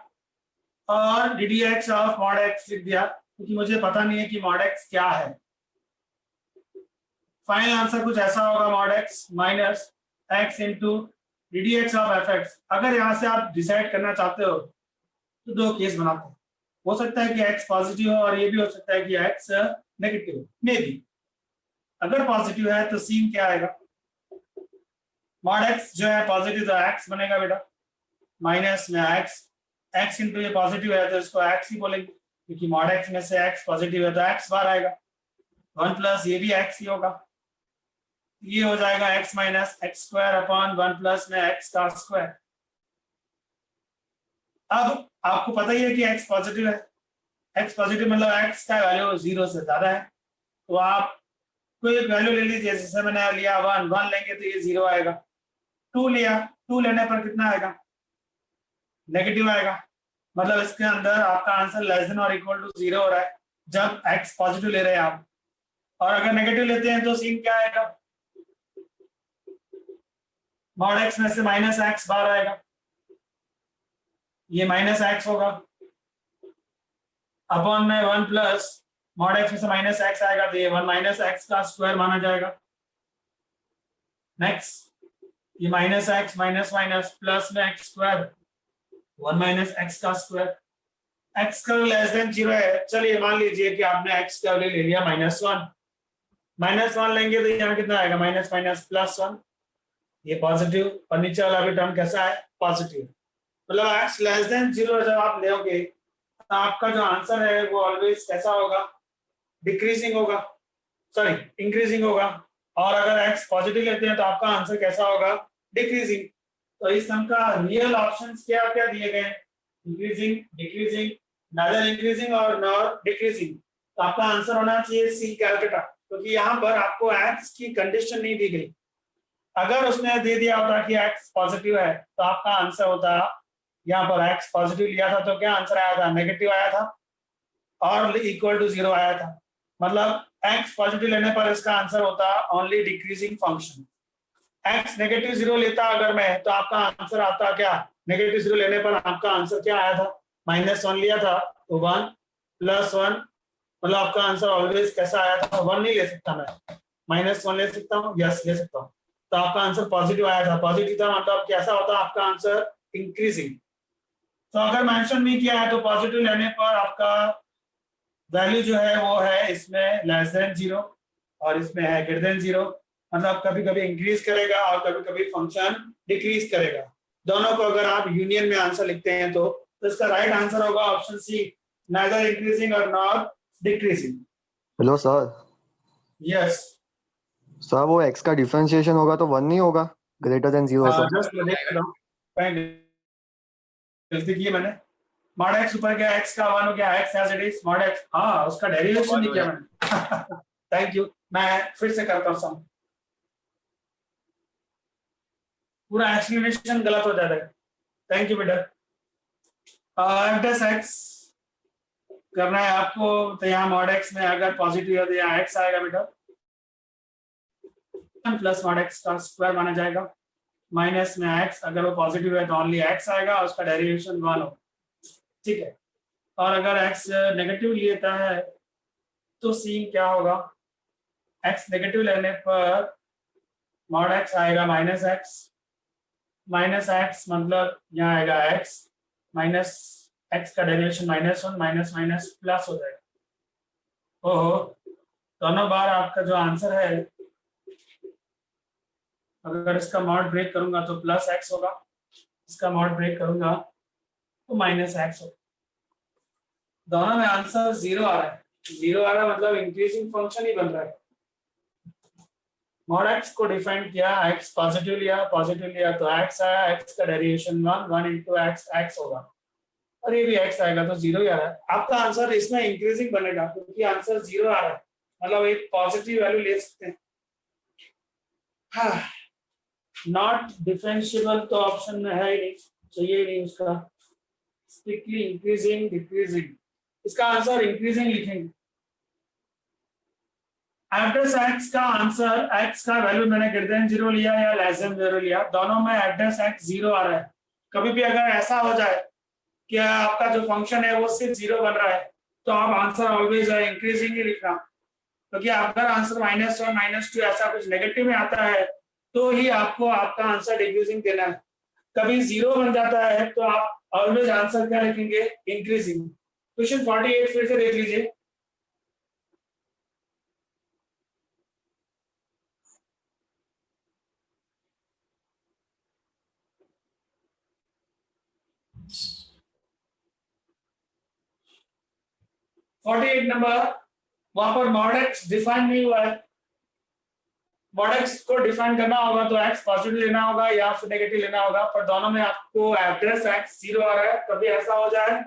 और ddx ऑफ mod x लिख दिया, क्योंकि मुझे पता नहीं है कि mod x क्या है। फाइनल आंसर कुछ ऐसा होगा, mod x minus x into ddx of fx। अगर यहाँ से आप डिसाइड करना चाहते हो तो दो केस बनाते हैं, हो सकता है कि x पॉजिटिव हो और ये भी हो सकता है कि x नेगेटिव मे बी। अगर पॉजिटिव है तो सीन क्या आएगा, mod x जो है पॉजिटिव तो x बनेगा बेटा, माइनस में x इंटू ये पॉजिटिव है तो इसको x ही बोलेंगे, क्योंकि mod x में से x पॉजिटिव है तो x बार आएगा, 1 प्लस ये भी x ही होगा, ये हो जाएगा x minus x square upon 1 plus में x का स्क्वायर। अब आपको पता ही है कि x पॉजिटिव है, x पॉजिटिव मतलब x का वैल्यू 0 से ज्यादा है, तो आप कोई एक वैल्यू ले लीजिए, जैसे मैंने लिया 1 लेंगे तो ये 0 आएगा। 2 लिया, 2 लेने पर कितना आएगा, नेगेटिव आएगा, मतलब इसके अंदर आपका आंसर लेस देन और इक्वल टू 0 हो रहा है जब x पॉजिटिव ले रहे हैं आप। और अगर नेगेटिव लेते हैं तो सीन क्या आएगा, mod x में से माइनस एक्स बार आएगा, ये माइनस एक्स होगा, अपॉन में 1 प्लस mod x में से माइनस एक्स आएगा तो ये 1 माइनस एक्स का स्क्वायर माना जाएगा। नेक्स्ट ये minus x minus minus plus में एक्स स्क्वायर, 1 माइनस एक्स का स्क्वायर। एक्स का लेस देन 0 है, चलिए मान लीजिए कि आपने एक्स का वैल्यू ले लिया -1, -1 लेंगे तो यहाँ कितना आएगा, माइनस माइनस प्लस 1, ये पॉजिटिव, और नीचे वाला भी टर्म कैसा है, पॉजिटिव। मतलब x लेस देन 0 जब आप लेओगे तो आपका जो आंसर है वो ऑलवेज कैसा होगा, डिक्रीजिंग होगा, सॉरी इंक्रीजिंग होगा। और अगर x पॉजिटिव लेते हैं तो आपका आंसर कैसा होगा, डिक्रीजिंग। तो इस सम का रियल ऑप्शंस क्या क्या दिए गए, इंक्रीजिंग, डिक्रीजिंग, नादर इंक्रीजिंग और नॉर डिक्रीजिंग। तो आपका आंसर होना चाहिए सी कैलकाटा, क्योंकि यहाँ पर आपको x की कंडीशन नहीं दी गई। अगर उसने दे दिया होता कि x पॉजिटिव है तो आपका आंसर होता, यहाँ पर x पॉजिटिव लिया था तो क्या आंसर आया था, नेगेटिव आया था और इक्वल टू 0 आया था। मतलब x पॉजिटिव लेने पर इसका आंसर होता only decreasing function. x negative 0 लेता अगर मैं तो आपका आंसर आता क्या, नेगेटिव 0 लेने पर आपका आंसर क्या आया था, -1 लिया था तो 1 + 1, मतलब आपका आंसर ऑलवेज कैसा आया था, 1 नहीं ले सकता मैं, -1 ले सकता हूँ, यस ले सकता हूँ। तो आपका आंसर पॉजिटिव आया था, पॉजिटिव था मतलब कैसा होता आपका आंसर, इंक्रीजिंग। तो अगर मेंशन नहीं किया है तो पॉजिटिव लेने पर आपका वैल्यू जो है वो है इसमें <0 और इसमें है <0, मतलब कभी कभी इंक्रीज करेगा और कभी कभी फंक्शन डिक्रीज करेगा। दोनों को अगर आप यूनियन में आंसर लिखते हैं तो इसका राइट आंसर होगा ऑप्शन सी, नाइदर इंक्रीजिंग और not decreasing. Hello sir. Yes sir वो x का डिफरेंशिएशन होगा तो 1 नहीं होगा, >0 से? जस्ट मैं देख रहा हूँ, गलती की है मैंने, मॉड x ऊपर गया, x का 1 हो गया, x as it is mod x, हाँ उसका डेरिवेशन नहीं किया मैंने। थैंक यू, मैं फिर से करता हूँ, पूरा एक्सप्लेनेशन गलत हो जाता है। थैंक यू बेटा। f(x) करना है आपको, तो यहाँ मॉड x में अगर पॉजिटिव है तो यहाँ x आएगा बेटा, प्लस मॉड x का स्क्वायर माना जाएगा, माइनस में x, अगर वो पॉजिटिव है तो ओनली x आएगा और उसका डेरिवेशन 1 हो, ठीक है। और अगर x नेगेटिव लेता है तो सीन क्या होगा, x नेगेटिव लेने पर मॉड x आएगा -x, -x मतलब यहाँ आएगा x, माइनस x का डेरिवेशन -1, माइनस माइनस प्लस हो जाएगा। ओहो, दोनों बार आपका जो आंसर है, अगर इसका मॉड ब्रेक करूंगा तो +x होगा, इसका मॉड ब्रेक करूंगा तो -x होगा। दोनों में आंसर 0 आ रहा है, 0 आ रहा है मतलब इंक्रीजिंग फंक्शन ही बन रहा है। मॉड x को डिफाइन किया, x पॉजिटिव लिया तो x आया, x का डेरिवेशन 1 into x, x होगा, और ये भी x आएगा तो 0 ही आ रहा है। आपका आंसर इसमें इंक्रीजिंग बनेगा क्योंकि आंसर 0 आ रहा है, मतलब एक पॉजिटिव वैल्यू ले सकते हैं। हाँ, नॉट डिफरेंशिएबल तो ऑप्शन में है ही नहीं, चाहिए ही नहीं उसका, स्ट्रिक्टली इंक्रीजिंग डिक्रीजिंग, इसका आंसर इंक्रीजिंग लिखेंगे। एड्रेस x का आंसर, x का वैल्यू मैंने >0 लिया या <0 लिया, दोनों में एड्रेस x 0 आ रहा है। कभी भी अगर ऐसा हो जाए कि आपका जो फंक्शन है वो सिर्फ 0 बन रहा है तो आप आंसर ऑलवेज इंक्रीजिंग ही लिखना, क्योंकि अगर आंसर -1 -2 ऐसा कुछ नेगेटिव में आता है तो ही आपको आपका आंसर डिक्रीजिंग देना है। कभी 0 बन जाता है तो आप ऑलवेज आंसर क्या लिखेंगे, इंक्रीजिंग। क्वेश्चन 48 फिर से देख लीजिए। नंबर, वहां पर मॉड x डिफाइन नहीं हुआ है, मॉड x को डिफाइन करना होगा तो x पॉजिटिव लेना होगा या फिर नेगेटिव लेना होगा, पर दोनों में आपको एड्रेस x 0 आ रहा है। कभी ऐसा हो जाए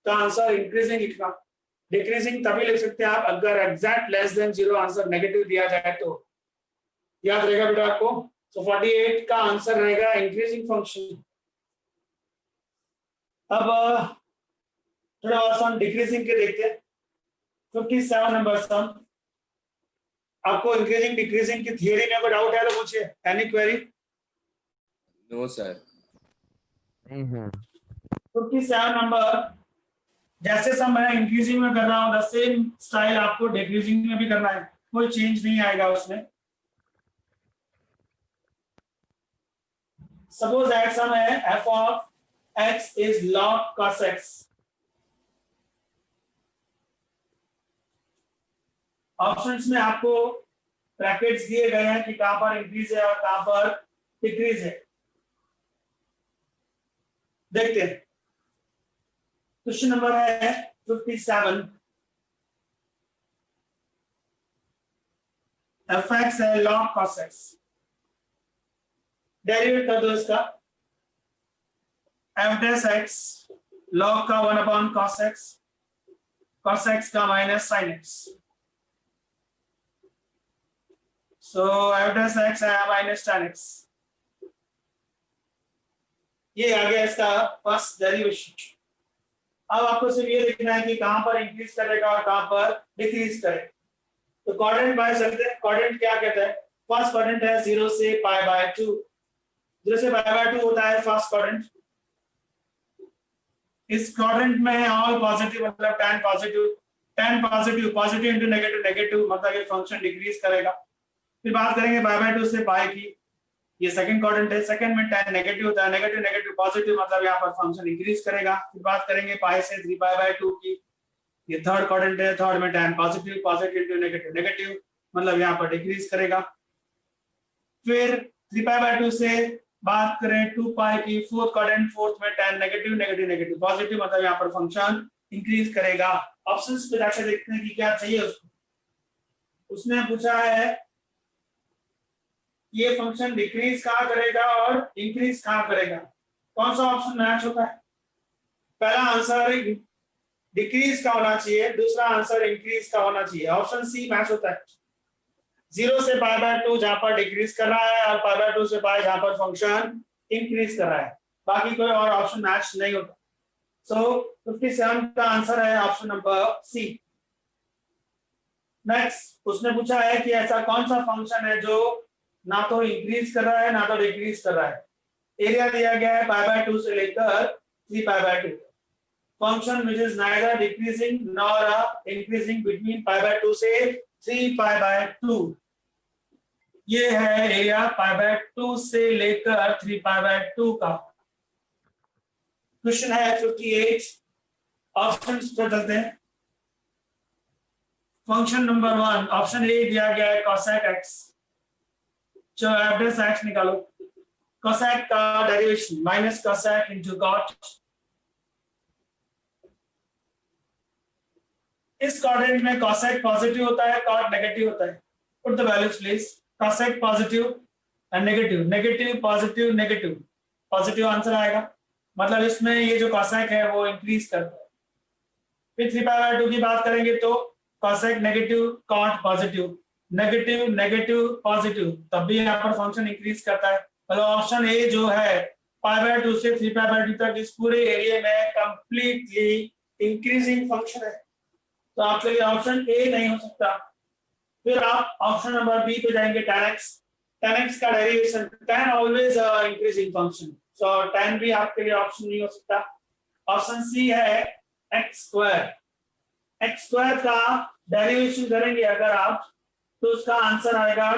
तो आंसर इंक्रीजिंग लिखना, डिक्रीजिंग तभी लिख सकते हैं आप अगर एग्जैक्ट <0 आंसर नेगेटिव दिया जाए तो, याद रहेगा बेटा आपको। तो 48 का आंसर रहेगा इंक्रीजिंग फंक्शन। अब थोड़ा और सम डिक्रीजिंग के देखते हैं। 57 नंबर सम, आपको इंक्रीजिंग डिक्रीजिंग की थियरी में कोई डाउट है तो पूछिए, एनी क्वेरी? No sir. नहीं है। 57 नंबर, जैसे सम मैं इंक्रीजिंग में कर रहा हूँ द सेम स्टाइल आपको डिक्रीजिंग में भी करना है, कोई चेंज नहीं आएगा उसमें। सपोज दैट सम है f of x is log cos x, options में आपको ब्रैकेट्स दिए गए हैं कि कहां पर इंक्रीज है और कहां पर डिक्रीज है, देखते हैं। क्वेश्चन नंबर है 57, fx है log cos x, डेरिवेट कर दो इसका, f dash x log का 1 cos x, cos x का माइनस sin x, सो f dash x है माइनस tan x। ये आ गया इसका फर्स्ट डेरिवेशन। अब आपको सिर्फ ये देखना है कि कहां पर इंक्रीज करेगा और कहां पर डिक्रीज करेगा। तो क्वाड्रेंट बाय सकते हैं। क्वाड्रेंट क्या कहता है? फर्स्ट क्वाड्रेंट है 0 से π/2। 0 से π/2 होता है फर्स्ट क्वाड्रेंट। इस क्वाड्रेंट में ऑल पॉजिटिव मतलब tan positive positive into negative negative मतलब ये फंक्शन डिक्रीज करेगा। फिर बात करेंगे π/2 से पाई की। ये सेकंड क्वाड्रेंट है। सेकंड में tan नेगेटिव होता है, नेगेटिव नेगेटिव पॉजिटिव मतलब यहाँ पर फंक्शन इंक्रीज करेगा। फिर बात करेंगे पाई से 3π/2 की। ये थर्ड क्वाड्रेंट है। थर्ड में tan positive into negative negative मतलब यहाँ पर डिक्रीज करेगा। फिर 3π/2 से बात करें 2 पाई की। फोर्थ क्वाड्रेंट, फोर्थ में tan नेगेटिव पॉजिटिव मतलब यहाँ पर फंक्शन इंक्रीज करेगा। ऑप्शंस पे जाकर देखते हैं कि क्या चाहिए उसको। उसने पूछा है ये फंक्शन डिक्रीज कहाँ करेगा और इंक्रीज कहाँ करेगा। कौन सा ऑप्शन मैच होता है? पहला आंसर डिक्रीज का होना चाहिए, दूसरा आंसर इंक्रीज का होना चाहिए। ऑप्शन सी मैच होता है। 0 से π/2 जहां पर डिक्रीज कर रहा है और π/2 से पाई जहां पर फंक्शन इंक्रीज कर रहा है। बाकी कोई और ऑप्शन मैच नहीं होता। सो 57 का आंसर है ऑप्शन नंबर सी। नेक्स्ट उसने पूछा है कि ऐसा कौन सा फंक्शन है जो ना तो इंक्रीज कर रहा है ना तो डिक्रीज कर रहा है। एरिया दिया गया है π/2 से लेकर 3π/2। Function which is neither decreasing nor increasing between π/2 से 3π/2। ये है एरिया π/2 से लेकर 3π/2 का। क्वेश्चन है 58। ऑप्शंस पे चलते हैं। फंक्शन नंबर 1 ऑप्शन ए दिया गया है cosec x। चलो f dash x निकालो। cosec का derivation minus cosec into cot। इस क्वाड्रेंट में cosec पॉजिटिव होता है, cot नेगेटिव होता है। Put the values please. cosec positive and negative positive negative positive answer आएगा। मतलब इसमें ये जो cosec है वो इंक्रीज करता है। फिर 3π/2 की बात करेंगे तो cosec negative cot positive negative positive तब भी यहाँ पर फंक्शन इंक्रीज करता है। मतलब ऑप्शन ए जो है π/2 से 3π/2 तक इस पूरे एरिया में कंप्लीटली इंक्रीजिंग फंक्शन है। तो आपके लिए ऑप्शन ए नहीं हो सकता। फिर आप ऑप्शन नंबर बी पे जाएंगे tan x का derivation. tan always increasing function, so tan भी आपके लिए ऑप्शन नहीं हो सकता। ऑप्शन सी है x² का डेरिवेशन करेंगे अगर आप तो उसका आंसर आएगा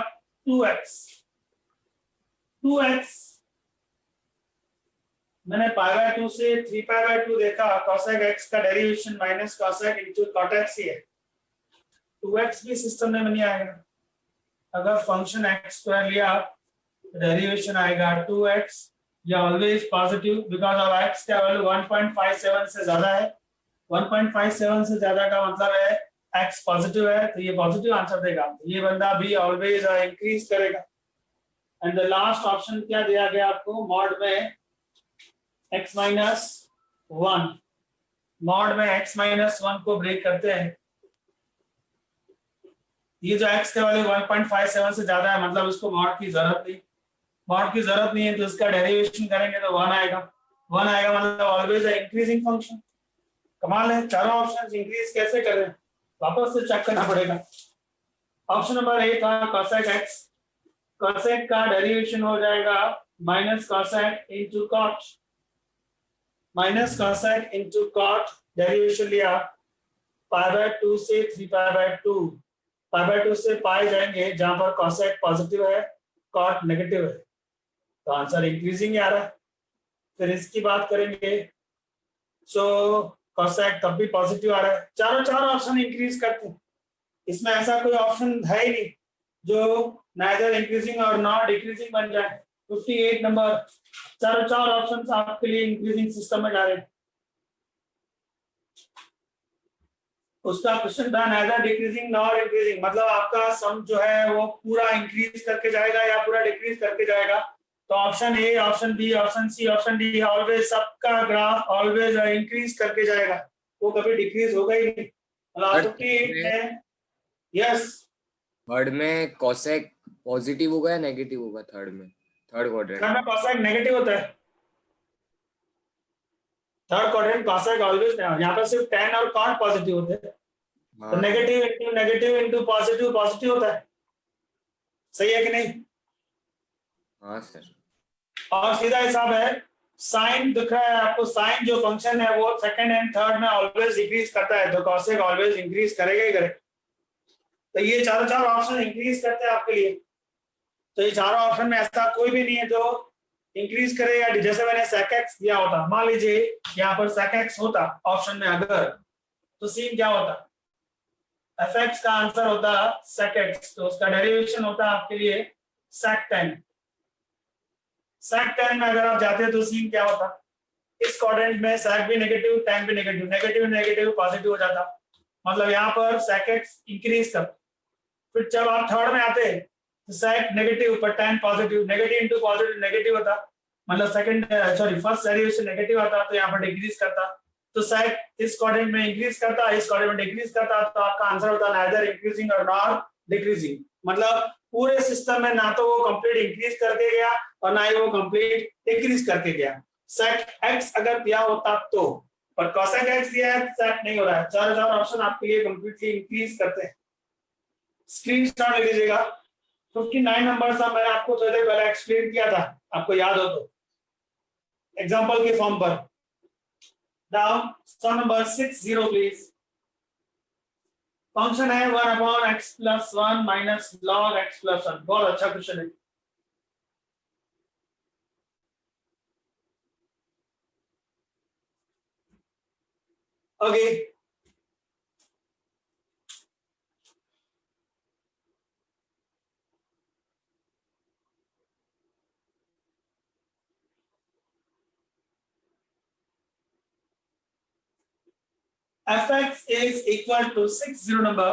2x। मैंने π/2 से 3π/2 देखा। cosec x का derivation minus cosec into cot x ही है। 2x भी सिस्टम में नहीं आएगा। अगर फंक्शन x² लिया डेरिवेशन आएगा 2x। या always positive because of x का वैल्यू 1.57 से ज्यादा है। 1.57 से ज्यादा का मतलब है x पॉजिटिव है तो ये पॉजिटिव आंसर देगा। ये बंदा भी ऑलवेज इंक्रीज करेगा। एंड द लास्ट ऑप्शन क्या दिया गया आपको? मॉड में x-1। मॉड में x-1 को ब्रेक करते हैं। ये जो x का वैल्यू 1.57 से ज्यादा है मतलब उसको मॉड की जरूरत नहीं है तो इसका डेरिवेशन करेंगे तो 1 आएगा मतलब ऑलवेज इंक्रीजिंग फंक्शन। कमाल है, चारों ऑप्शन इंक्रीज कैसे कर रहे हैं वापस से चेक करना पड़ेगा। ऑप्शन नंबर ए था cosec x। cosec का डेरिवेशन हो जाएगा minus cosec into cot derivation लिया π/2 से 3π/2। π/2 से पाई जाएंगे जहां पर cosec पॉजिटिव है cot नेगेटिव है तो आंसर इंक्रीजिंग आ रहा है। फिर इसकी बात करेंगे सो cosec तब भी पॉजिटिव आ रहा है। चारों ऑप्शन इंक्रीज करते हैं। इसमें ऐसा कोई ऑप्शन है ही नहीं जो नाइदर इंक्रीजिंग और नॉट डिक्रीजिंग बन जाए। 58 नंबर। चारों ऑप्शन आपके लिए इंक्रीजिंग सिस्टम में जा रहे हैं। उसका क्वेश्चन था नाइदर डिक्रीजिंग नॉट इंक्रीजिंग मतलब आपका सम जो है वो पूरा इंक्रीज करके जाएगा या पूरा डिक्रीज करके जाएगा। तो option A, option B, option C, option D always सबका ग्राफ ऑलवेज इंक्रीज करके जाएगा, वो कभी डिक्रीज होगा ही नहीं। 58 है। यस वर्ड में cosec पॉजिटिव होगा या नेगेटिव होगा थर्ड में, थर्ड क्वाड्रेंट? थर्ड में कॉसेक नेगेटिव होता है, थर्ड क्वाड्रेंट कॉसेक ऑलवेज, यहाँ पर सिर्फ tan और cot पॉजिटिव होते हैं, तो हाँ नेगेटिव इंटू पॉजिटिव पॉजिटिव होता है, सही है कि नहीं? हाँ सर। और सीधा हिसाब है, साइन दिख रहा है आपको, साइन जो फंक्शन है वो सेकंड एंड थर्ड में ऑलवेज डिक्रीज करता है, तो कॉसेक ऑलवेज इंक्रीज करेगा ही करेगा। तो ये चार ऑप्शन इंक्रीज करते हैं आपके लिए, तो ये चारों ऑप्शन में ऐसा कोई भी नहीं है जो इंक्रीज करे या जैसे मैंने sec x दिया होता, मान लीजिए यहाँ पर sec x होता ऑप्शन में अगर, तो सीन क्या होता, fx का आंसर होता sec x, तो उसका डेरिवेशन होता आपके लिए sec 10। sec 10 में अगर आप जाते तो सीन क्या होता, इस क्वाड्रेंट में sec भी नेगेटिव tan भी नेगेटिव, नेगेटिव नेगेटिव पॉजिटिव हो जाता, मतलब यहाँ पर sec x इंक्रीज कर। फिर जब आप थर्ड में आते तो sec नेगेटिव पर tan positive, negative into positive negative होता, मतलब second sorry first derivation negative आता तो यहाँ पर डिक्रीज करता, तो sec इस क्वाड्रेंट में इंक्रीज करता, इस क्वाड्रेंट में डिक्रीज करता, तो आपका आंसर होता नाइदर इंक्रीजिंग और नॉट डिक्रीजिंग। मतलब पूरे सिस्टम में ना तो वो कंप्लीट इंक्रीज करके गया और ना ही वो कंप्लीट डिक्रीज करके गया। sec x अगर दिया होता तो, पर cosec x दिया है sec नहीं हो रहा है। चार ऑप्शन आपके लिए कंप्लीटली इंक्रीज करते हैं। स्क्रीनशॉट ले लीजिएगा। 59 नंबर सा मैंने आपको थोड़ी देर पहले एक्सप्लेन किया था, आपको याद हो तो एग्जांपल के फॉर्म पर। Now sum number 60 please. Function है 1/x + 1 माइनस log x + 1। बहुत अच्छा क्वेश्चन है। Okay fx is equal to 60 number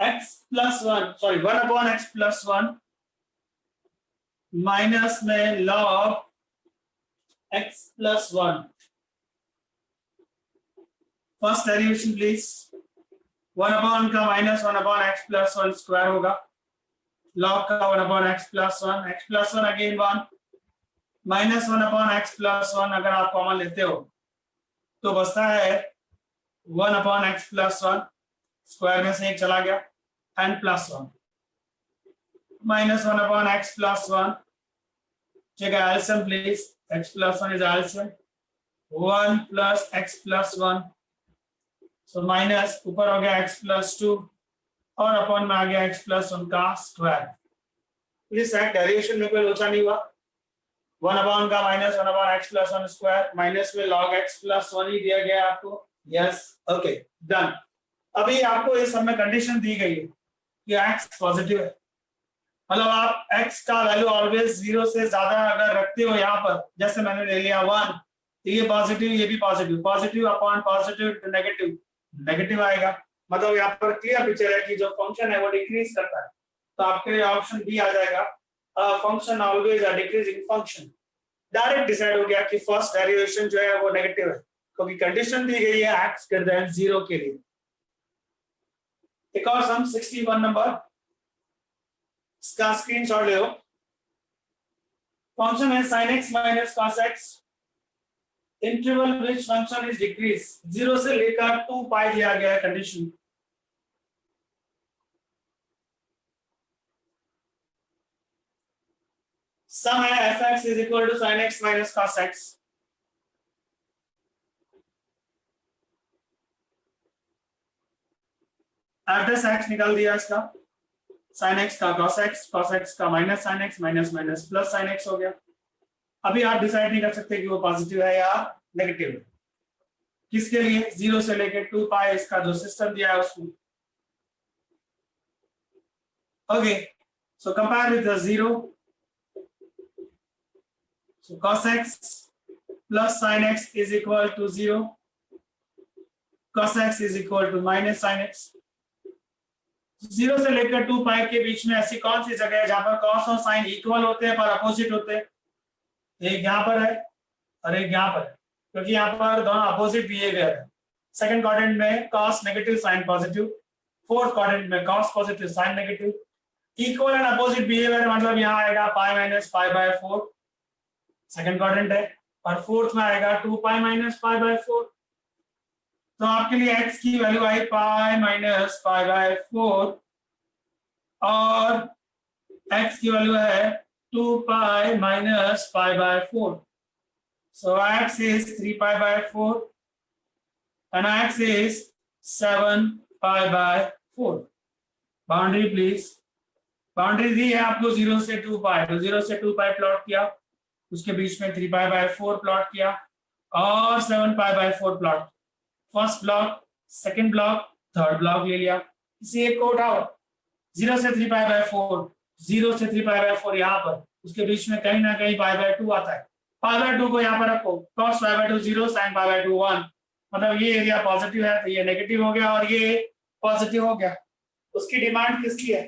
x + 1 sorry 1/x + 1 minus में log x + 1। First derivation please. 1/1 का माइनस 1/x + 1 स्क्वायर होगा, log का 1/x + 1, x + 1 again 1 minus 1/x + 1 अगर आप कॉमन लेते हो तो बचता है 1/x + 1, स्क्वायर में से एक चला गया, n + 1 माइनस 1/x + 1। ठीक है, LCM please, x + 1 is LCM 1 + x + 1, so minus ऊपर हो गया x + 2 और अपॉन में आ गया x + 1 का स्क्वायर। प्लीज डेरिवेशन में कोई लोचा नहीं हुआ। 1/1 का माइनस 1/x + 1 स्क्वायर माइनस में log x + 1 ही दिया गया आपको। Yes okay done. अभी आपको इस सब में कंडीशन दी गई है कि x पॉजिटिव है, मतलब आप x का वैल्यू ऑलवेज 0 से ज्यादा अगर रखते हो यहाँ पर, जैसे मैंने ले लिया 1, तो ये पॉजिटिव ये भी positive, positive upon positive negative negative आएगा, मतलब यहाँ पर क्लियर पिक्चर है कि जो फंक्शन है वो डिक्रीज करता है। तो आपके लिए ऑप्शन बी आ जाएगा, function always a decreasing function. Direct decide हो गया कि फर्स्ट डेरिवेशन जो है वो नेगेटिव है, क्योंकि कंडीशन दी गई है x > 0 के लिए। एक और सम 61 नंबर, इसका स्क्रीनशॉट ले लो। फंक्शन है sin x - cos x, interval which function is decrease, 0 से लेकर 2 पाई दिया गया है कंडीशन। सम है fx is equal to sin x - cos x। Address x निकाल दिया इसका, sin x का cos x का minus sin x minus minus plus sin x हो गया। अभी आप डिसाइड नहीं कर सकते कि वो पॉजिटिव है या नेगेटिव है, किसके लिए 0 से लेकर 2 पाई इसका जो सिस्टम दिया है उसमें। Okay so compare with the 0, so cos x plus sin x is equal to 0, cos x is equal to minus sin x। 0 से लेकर 2 पाई के बीच में ऐसी कौन सी जगह है जहां पर cos और sin इक्वल होते हैं पर अपोजिट होते हैं? एक यहाँ पर है और एक यहाँ पर है, क्योंकि यहाँ पर दोनों अपोजिट बिहेवियर है। सेकंड क्वाड्रेंट में cos negative sin positive, fourth quadrant में cos positive sine negative, equal and opposite behaviour मतलब यहाँ आएगा pi minus pi by 4 second quadrant है, और फोर्थ में आएगा 2 पाई माइनस पाई बाय 4। तो आपके लिए x की value I pi minus pi by 4 और x की वैल्यू है 2 पाई minus pi by 4। So x is 3 pi by 4 and x is 7 pi by 4. Boundary please, boundary दी है आपको 0 से 2 पाई, तो 0 से 2 पाई प्लॉट किया, उसके बीच में 3 पाई बाय 4 प्लॉट किया और 7 pi by 4 plot, first block, second block, third block ले लिया। इसी एक को उठाओ, 0 से 3 पाई बाय 4, 0 से 3 पाई बाय 4 यहाँ पर, उसके बीच में कहीं ना कहीं पाई बाय 2 आता है, पाई बाय 2 को यहाँ पर रखो, cos pi by 2 0, sin pi by 2 1, मतलब ये एरिया पॉजिटिव है तो ये नेगेटिव हो गया और ये पॉजिटिव हो गया। उसकी डिमांड किसकी है?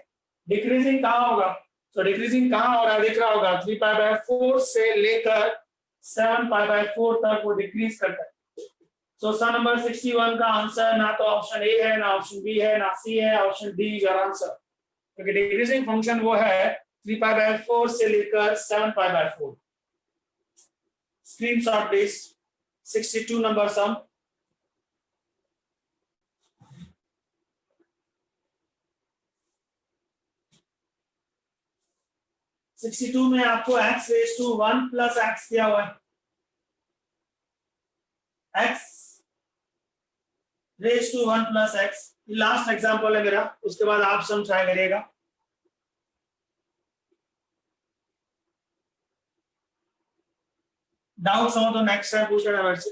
डिक्रीजिंग कहाँ होगा? तो डिक्रीजिंग कहाँ हो रहा है दिख रहा होगा, 3 पाई बाय 4 से लेकर 7 पाई बाय 4 तक वो डिक्रीज करता है। तो सवाल नंबर 61 का आंसर ना तो ऑप्शन ए है, ना ऑप्शन बी है, ना सी है, option D is your answer, क्योंकि डिक्रीजिंग फंक्शन वो है 3 पाई बाय 4 से लेकर 7 pi by 4। Screenshot please. 62 number sum. में आपको x raise to 1 plus x दिया हुआ है, x raise to 1 plus x, last example है मेरा, उसके बाद आप सम ट्राई करिएगा। डाउट्स हो तो नेक्स्ट टाइम पूछ लेना मेरे से।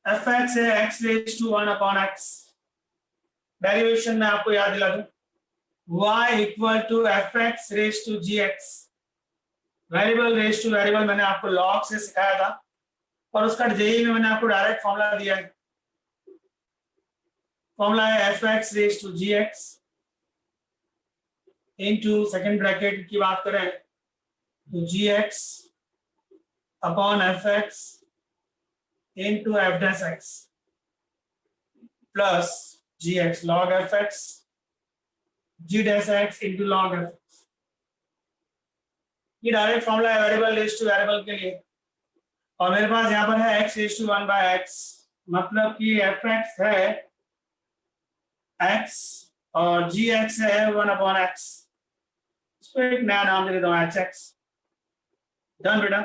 fx है x raise to 1 upon x, derivation में आपको याद दिला दूं, y equal to fx raise to gx, variable raise to variable मैंने आपको लॉग से सिखाया था और उसका जेई में मैंने आपको डायरेक्ट फॉर्मूला दिया है, फॉर्मूला है fx raise to gx into second bracket की बात करें तो gx upon fx into f dash x plus gx log fx g dash x into log fx, ये डायरेक्ट फॉर्मूला है वेरिएबल रेज टू वेरिएबल के लिए, और मेरे पास यहाँ पर है x raise to 1 by x, मतलब कि fx है x और gx है 1 अपॉन x, इसको एक नया नाम दे देता हूँ hx। डन बेटा,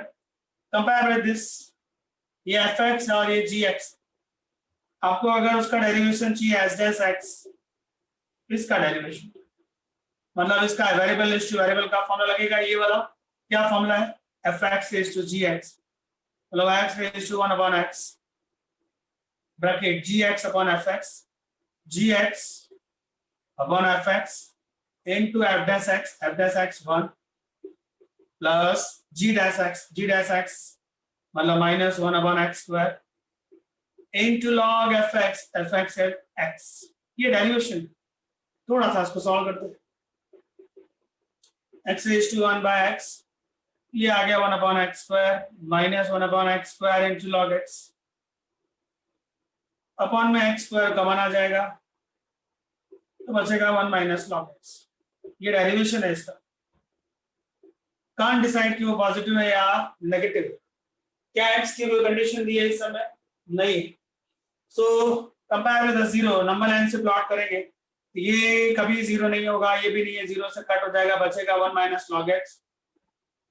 कंपेयर विद दिस, ये fx और ये gx, आपको अगर उसका डेरिवेशन चाहिए एस डैश x, इसका डेरिवेशन मतलब इसका वेरिएबल रेज टू वेरिएबल का फॉर्मूला लगेगा, ये वाला क्या फॉर्मूला है, fx रेज टू gx मतलब x raise to 1 upon x bracket gx upon fx, gx upon fx into f dash x 1 plus g dash x मतलब minus 1 upon x square into log fx है x, ये derivation. थोड़ा सा इसको solve करते हैं, x raise to 1 by x, ये आ गया 1 upon x square minus 1 upon x square into log x, upon में x स्क्वायर कॉमन आ जाएगा तो बचेगा 1 माइनस लॉग x, ये डेरिवेशन है इसका। कांट डिसाइड कि वो पॉजिटिव है या नेगेटिव, क्या x की कोई कंडीशन दी है इस समय? नहीं। So compare with 0, number line से प्लॉट करेंगे तो ये कभी 0 नहीं होगा, ये भी नहीं है, 0 से कट हो जाएगा, बचेगा 1 minus log x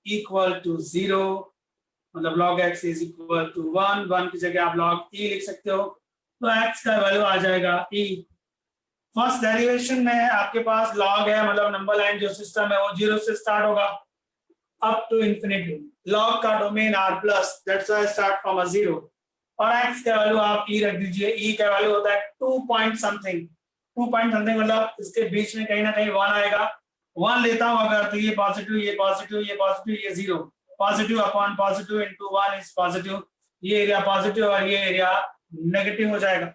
equal to 0, मतलब log x is equal to 1, 1 की जगह आप log e लिख सकते हो, तो x का वैल्यू आ जाएगा e। फर्स्ट डेरिवेशन में आपके पास log है, मतलब नंबर लाइन जो सिस्टम है वो 0 से स्टार्ट होगा अप टू इंफिनिटी, log का domain r plus, that's why start from a 0, और x का वैल्यू आप e रख दीजिए, e का वैल्यू होता है 2 पॉइंट समथिंग, 2 पॉइंट समथिंग मतलब इसके बीच में कहीं ना कहीं 1 आएगा, 1 लेता हूं अगर तो ये पॉजिटिव, ये पॉजिटिव, ये पॉजिटिव, ये 0, positive upon positive into 1 is positive, ये एरिया पॉजिटिव और ये एरिया नेगेटिव हो जाएगा।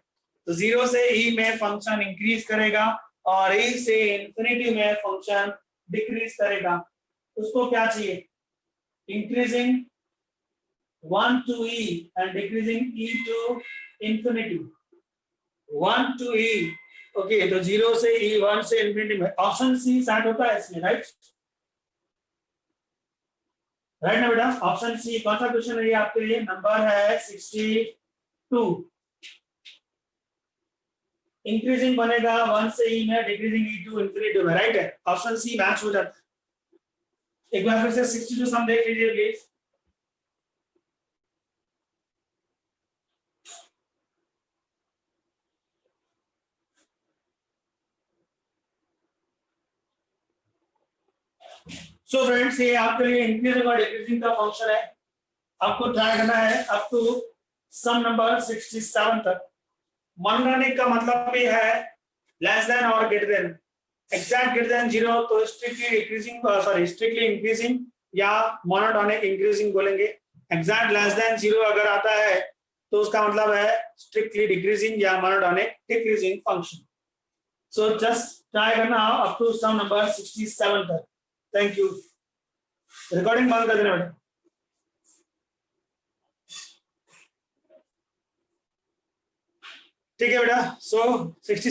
तो 0 से e में फंक्शन इंक्रीज करेगा और e से इंफिनिटी में फंक्शन डिक्रीज करेगा, उसको क्या चाहिए, increasing 1 to e and decreasing e to infinity, 1 to E, okay, तो 0 से E, 1 से इंफिनिटी में ऑप्शन सी स्टार्ट होता है इसमें, राइट? राइट ना बेटा? ऑप्शन सी कौन सा क्वेश्चन है ये आपके लिए? नंबर है 62। इंक्रीजिंग बनेगा 1 से E में, डिक्रीजिंग E टू इंफिनिटी में, राइट है? ऑप्शन सी मैच हो जाता है। एक बार फिर से 62 सम देख लीजिए प्लीज। सो फ्रेंड्स, ये आपके लिए इंक्रीजिंग और डिक्रीजिंग का फंक्शन है। आपको ट्राई करना है अप टू सम नंबर 67 तक। मोनोटोनिक का मतलब भी है लेस देन और greater than. Exact greater than 0 तो strictly decreasing, sorry strictly increasing या मोनोटोनिक इंक्रीजिंग बोलेंगे। एग्जैक्ट लेस देन 0 अगर आता है तो उसका मतलब है स्ट्रिक्टली डिक्रीजिंग या monotonic decreasing function. So just try करना अप टू सम नंबर 67 तक। Thank you. रिकॉर्डिंग बंद कर देना बेटा। ठीक है बेटा। सो 60